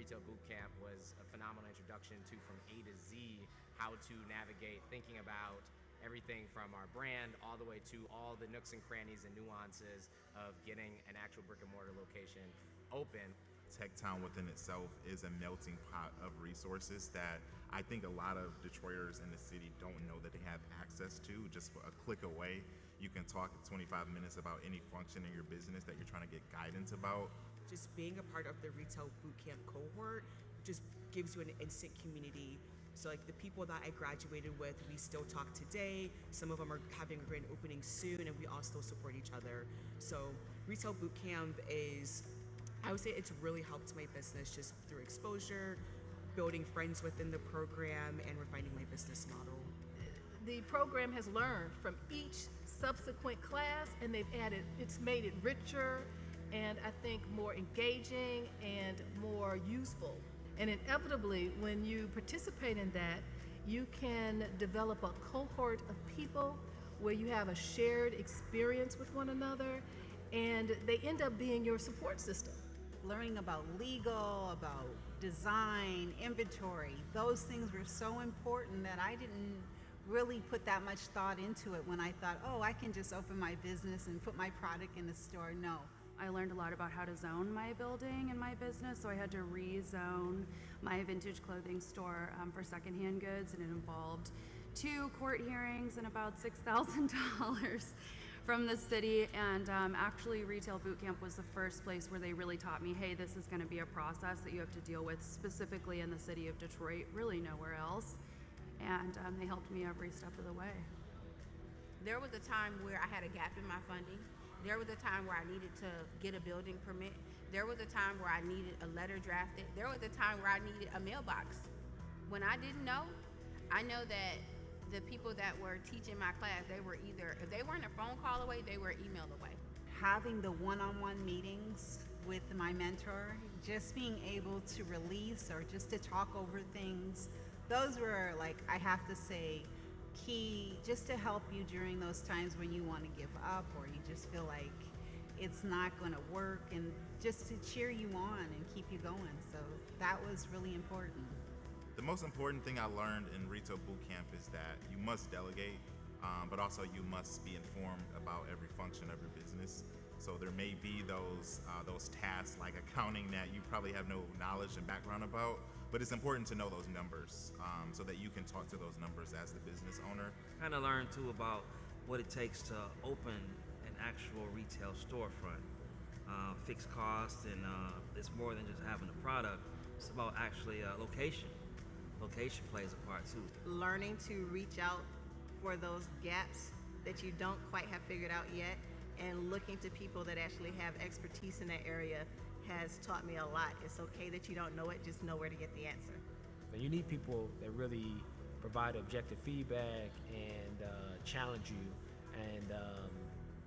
Retail Bootcamp was a phenomenal introduction to, from A to Z, how to navigate, thinking about everything from our brand all the way to all the nooks and crannies and nuances of getting an actual brick and mortar location open. TechTown within itself is a melting pot of resources that I think a lot of Detroiters in the city don't know that they have access to. Just a click away, you can talk 25 minutes about any function in your business that you're trying to get guidance about. Just being a part of the Retail Bootcamp cohort just gives you an instant community. So like the people that I graduated with, we still talk today. Some of them are having a grand opening soon, and we all still support each other. So Retail Bootcamp is, I would say it's really helped my business just through exposure, building friends within the program, and refining my business model. The program has learned from each subsequent class, and it's made it richer and I think more engaging and more useful. And inevitably, when you participate in that, you can develop a cohort of people where you have a shared experience with one another, and they end up being your support system. Learning about legal, about design, inventory, those things were so important that I didn't really put that much thought into it when I thought, oh, I can just open my business and put my product in the store. No. I learned a lot about how to zone my building and my business, so I had to rezone my vintage clothing store for secondhand goods, and it involved 2 court hearings and about $6,000 from the city. And actually, Retail Bootcamp was the first place where they really taught me, hey, this is going to be a process that you have to deal with specifically in the city of Detroit, really nowhere else. And they helped me every step of the way. There was a time where I had a gap in my funding. There was a time where I needed to get a building permit. There was a time where I needed a letter drafted. There was a time where I needed a mailbox. When I didn't know, I know that the people that were teaching my class, they were either, if they weren't a phone call away, they were email away. Having the one-on-one meetings with my mentor, just being able to release or just to talk over things, those were, like, I have to say, key just to help you during those times when you want to give up or you just feel like it's not going to work, and just to cheer you on and keep you going. So that was really important. The most important thing I learned in Retail Bootcamp is that you must delegate, but also you must be informed about every function of your business. So there may be those tasks like accounting that you probably have no knowledge and background about, but it's important to know those numbers so that you can talk to those numbers as the business owner. Kind of learned too about what it takes to open an actual retail storefront. Fixed costs, and it's more than just having a product. It's about actually location. Location plays a part too. Learning to reach out for those gaps that you don't quite have figured out yet, and looking to people that actually have expertise in that area has taught me a lot. It's okay that you don't know it, just know where to get the answer. And you need people that really provide objective feedback and challenge you, and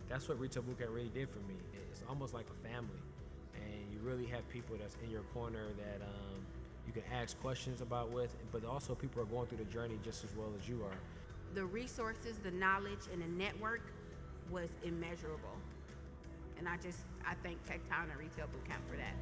that's what Retail Bootcamp really did for me. It's almost like a family, and you really have people that's in your corner that you can ask questions about with, but also people are going through the journey just as well as you are. The resources, the knowledge, and the network was immeasurable. And I thank TechTown and Retail Bootcamp for that.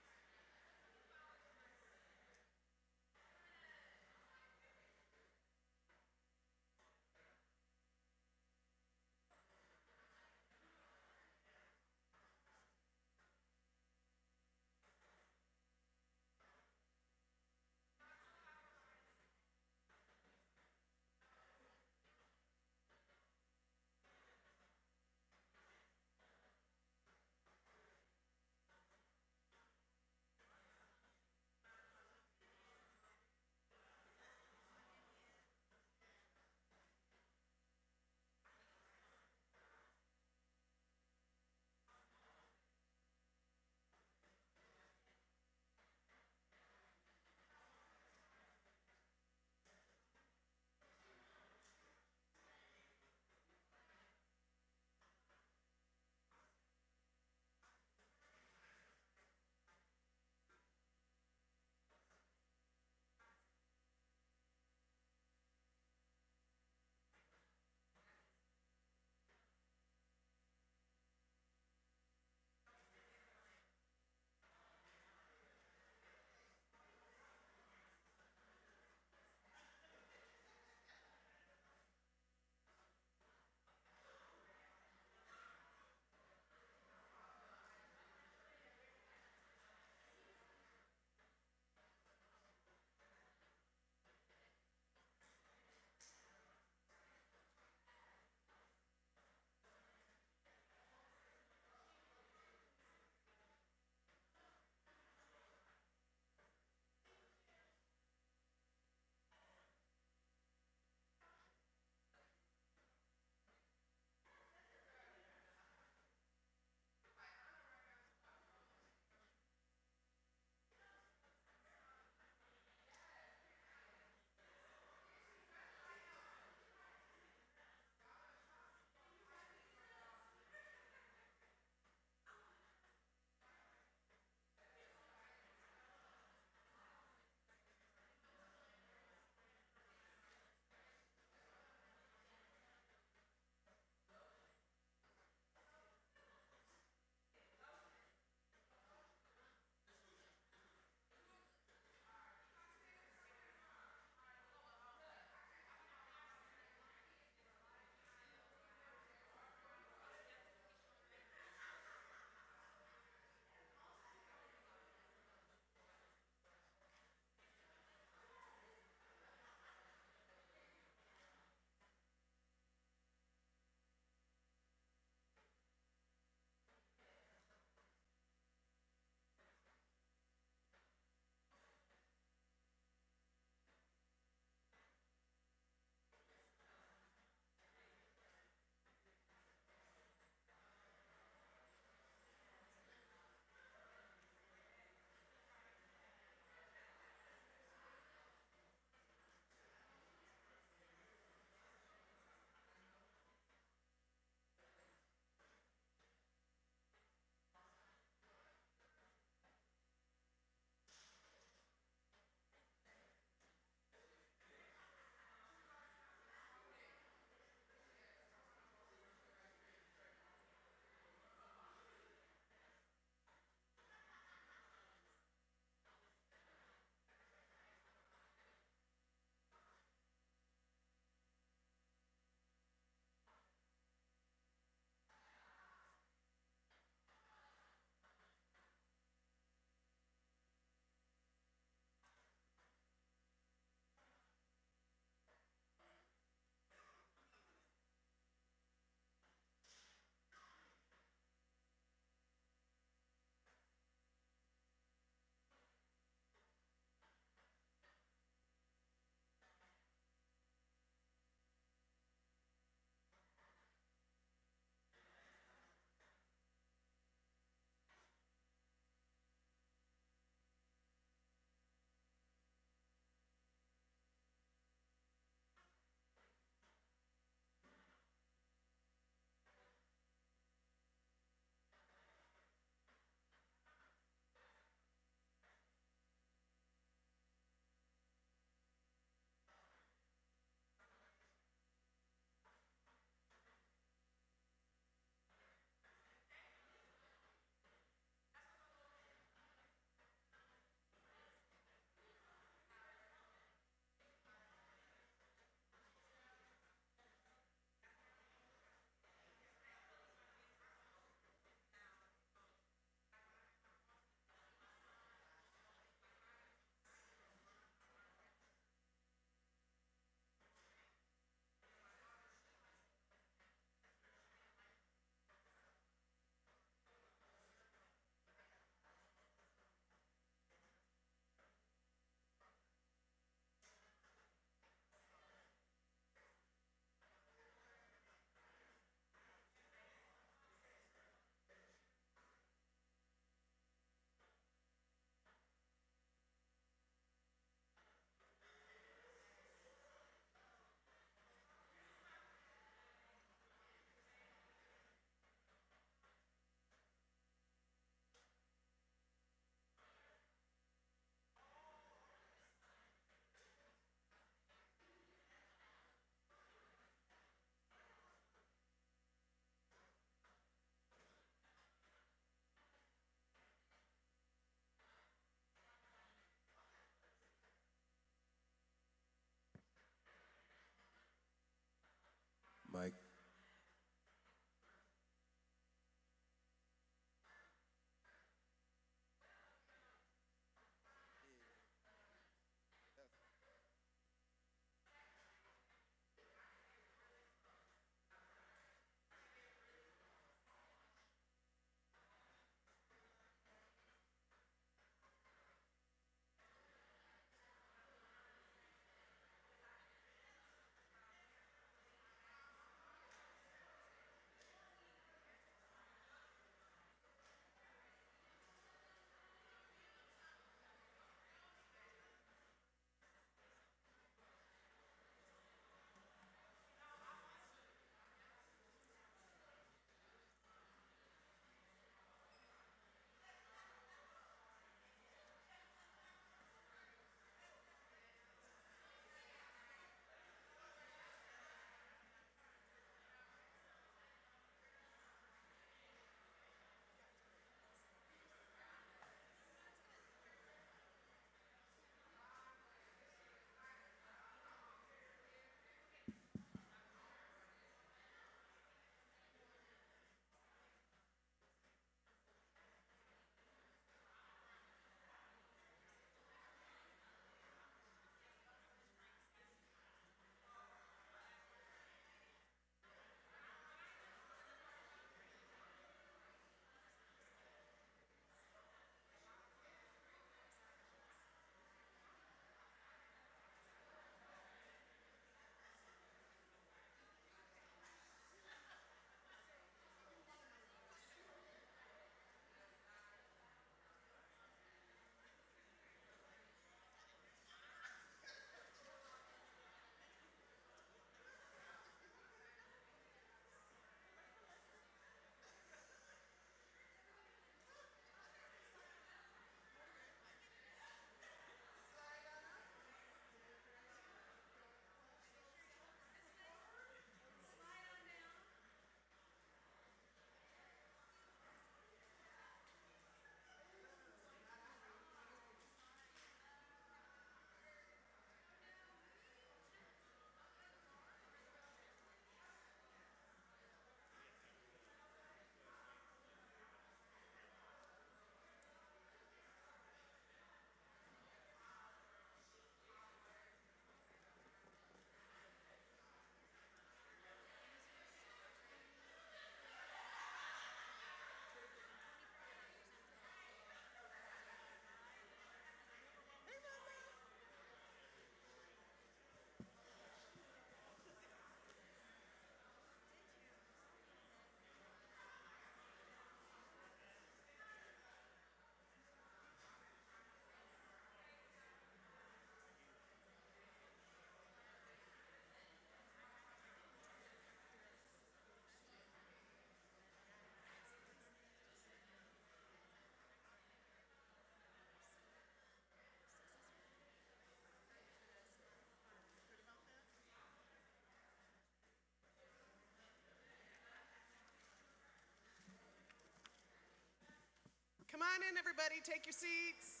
on in, everybody. Take your seats.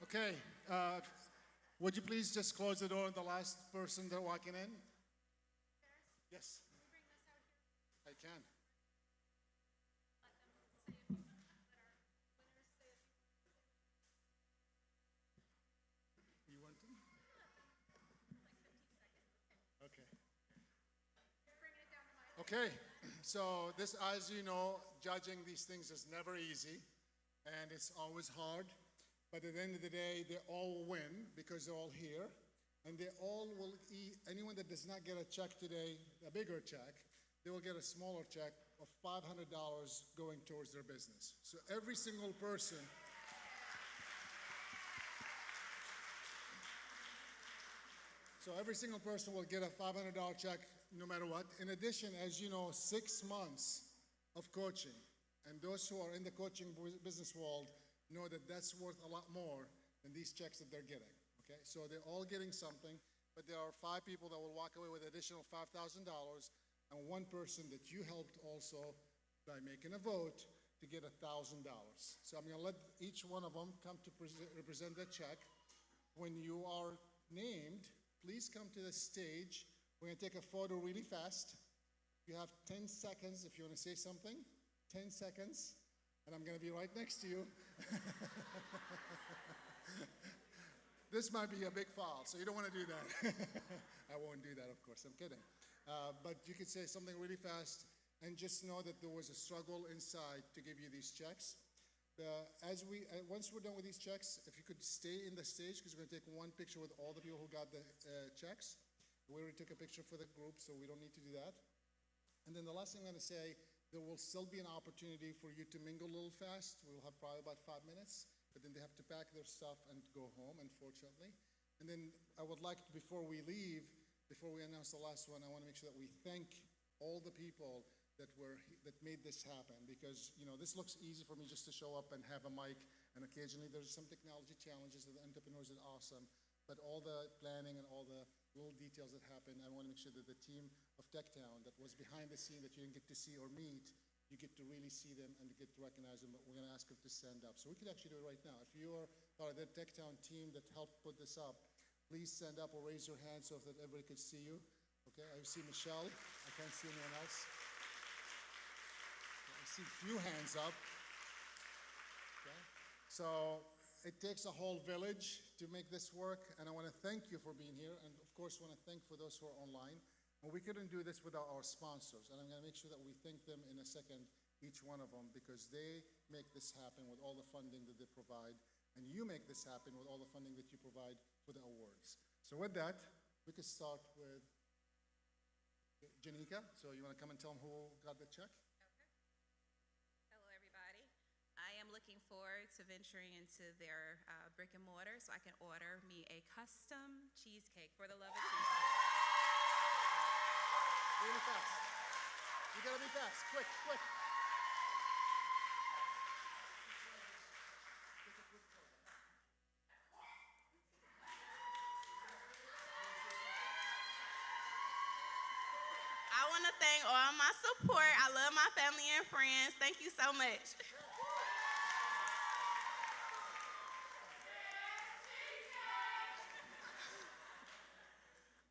Okay, would you please just close the door on the last person that walking in? Yes. I can. You want to? Okay. Okay, so this, as you know, judging these things is never easy, and it's always hard. But at the end of the day, they all win because they're all here, and they all will eat. Anyone that does not get a check today, a bigger check, they will get a smaller check of $500 going towards their business. So every single person. So every single person will get a $500 check no matter what. In addition, as you know, 6 months of coaching. And those who are in the coaching business world know that that's worth a lot more than these checks that they're getting. Okay? So they're all getting something, but there are 5 people that will walk away with additional $5,000 and 1 person that you helped also by making a vote to get $1,000. So I'm going to let each one of them come to represent the check. When you are named, please come to the stage. We're going to take a photo really fast. You have 10 seconds if you want to say something. 10 seconds. And I'm going to be right next to you. This might be a big file, so you don't want to do that. I won't do that, of course. I'm kidding. But you could say something really fast, and just know that there was a struggle inside to give you these checks. Once we're done with these checks, if you could stay in the stage, because we're going to take one picture with all the people who got the checks. We already took a picture for the group, so we don't need to do that. And then the last thing I'm going to say, there will still be an opportunity for you to mingle a little fast. We'll have probably about 5 minutes, but then they have to pack their stuff and go home, unfortunately. And then I would like, before we leave, before we announce the last one, I want to make sure that we thank all the people that made this happen, because this looks easy for me just to show up and have a mic, and occasionally there's some technology challenges that the entrepreneurs are awesome, but all the planning and all the little details that happen, I want to make sure that the team of TechTown that was behind the scene that you didn't get to see or meet, you get to really see them and get to recognize them. But we're going to ask them to stand up. So we could actually do it right now. If you are part of the TechTown team that helped put this up, please stand up or raise your hand so that everybody could see you. Okay, I see Michelle. I can't see anyone else. I see a few hands up. Okay, so it takes a whole village to make this work, and I want to thank you for being here, and of course want to thank for those who are online. And we couldn't do this without our sponsors, and I'm going to make sure that we thank them in a second, each one of them, because they make this happen with all the funding that they provide, and you make this happen with all the funding that you provide for the awards. So with that, we could start with Janika. So you want to come and tell them who got the check? Hello, everybody. I am looking forward to venturing into their brick and mortar so I can order me a custom cheesecake for the love of cheesecake. Really fast. You gotta be fast. Quick, quick. I want to thank all my support. I love my family and friends. Thank you so much.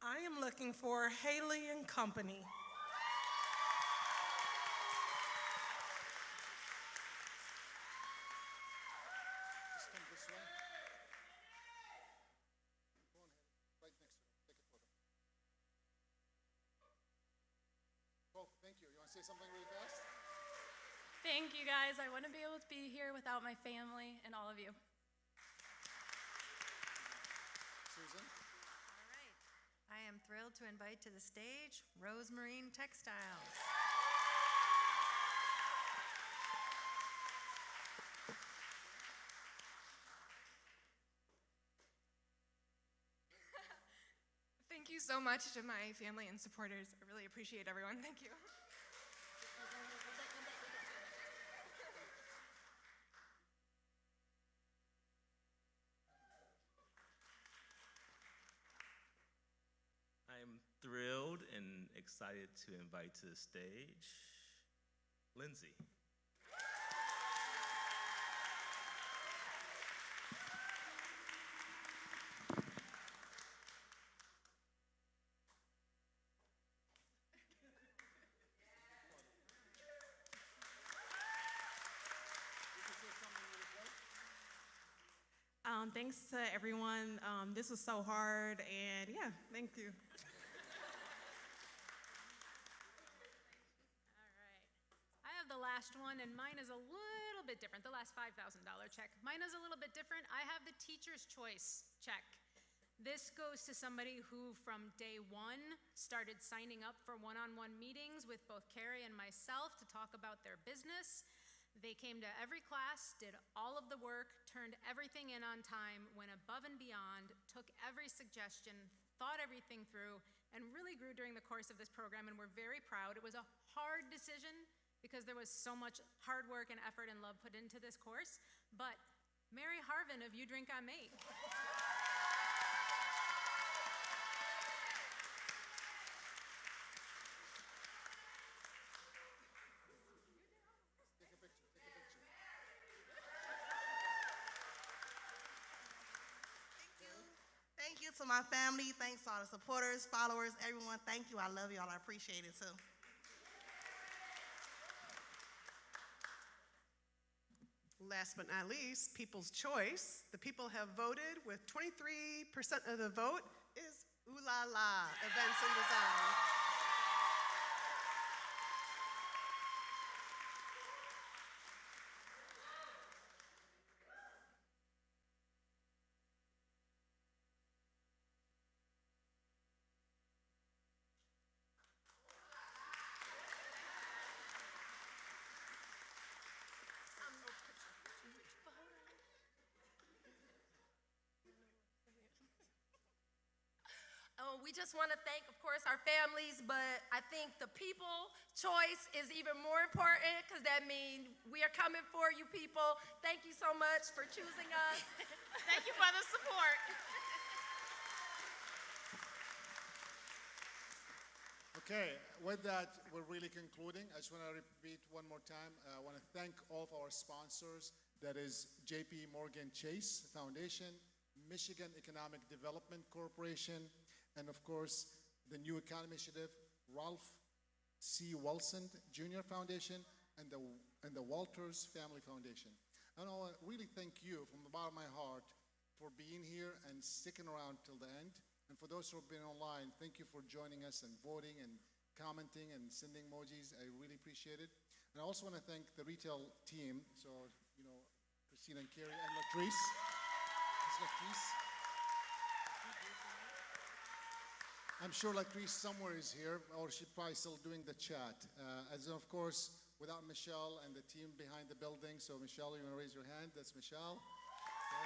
I am looking for Haley and Company. Just come this way. Go on, Haley. Right next to them. Take a photo. Oh, thank you. You want to say something really fast? Thank you, guys. I wouldn't be able to be here without my family and all of you. Susan? All right. I am thrilled to invite to the stage Rosemarine Textiles. Thank you so much to my family and supporters. I really appreciate everyone. Thank you. I'm thrilled and excited to invite to the stage Lindsay. Thanks to everyone. This was so hard, and yeah, thank you. I have the last one, and mine is a little bit different. The last $5,000 check. Mine is a little bit different. I have the teacher's choice check. This goes to somebody who, from day one, started signing up for one-on-one meetings with both Carrie and myself to talk about their business. They came to every class, did all of the work, turned everything in on time, went above and beyond, took every suggestion, thought everything through, and really grew during the course of this program, and we're very proud. It was a hard decision because there was so much hard work and effort and love put into this course, but Mary Harvin of You Drink on Me. Thank you to my family. Thanks to all the supporters, followers, everyone. Thank you. I love y'all. I appreciate it too. Last but not least, People's Choice. The people have voted with 23% of the vote is Ooh La La Events and Design. We just want to thank, of course, our families, but I think the people choice is even more important because that means we are coming for you people. Thank you so much for choosing us. Thank you for the support. Okay, with that, we're really concluding. I just want to repeat one more time. I want to thank all of our sponsors. That is JP Morgan Chase Foundation, Michigan Economic Development Corporation, and of course, the New Economy Initiative, Ralph C. Wilson Jr. Foundation, and the Walters Family Foundation. And I want to really thank you from the bottom of my heart for being here and sticking around till the end. And for those who have been online, thank you for joining us and voting and commenting and sending emojis. I really appreciate it. And I also want to thank the retail team. So, Christina and Carrie and Latrice. Latrice. I'm sure Latrice somewhere is here, or she's probably still doing the chat. As of course, without Michelle and the team behind the building. So Michelle, you want to raise your hand? That's Michelle. Okay.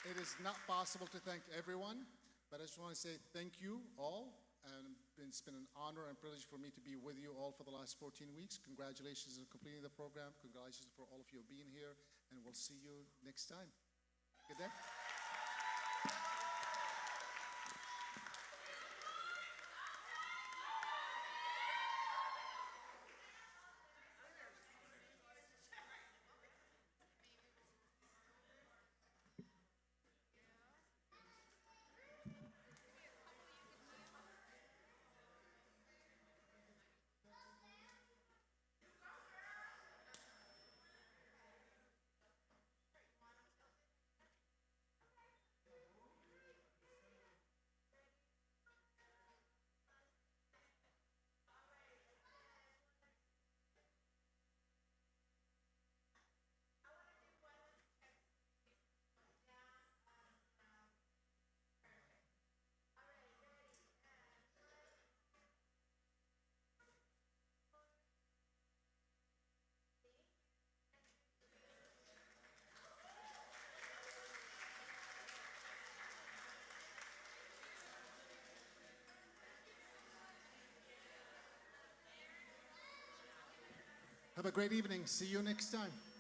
It is not possible to thank everyone, but I just want to say thank you all. And it's been an honor and privilege for me to be with you all for the last 14 weeks. Congratulations on completing the program. Congratulations for all of you being here, and we'll see you next time. Good day. Have a great evening. See you next time.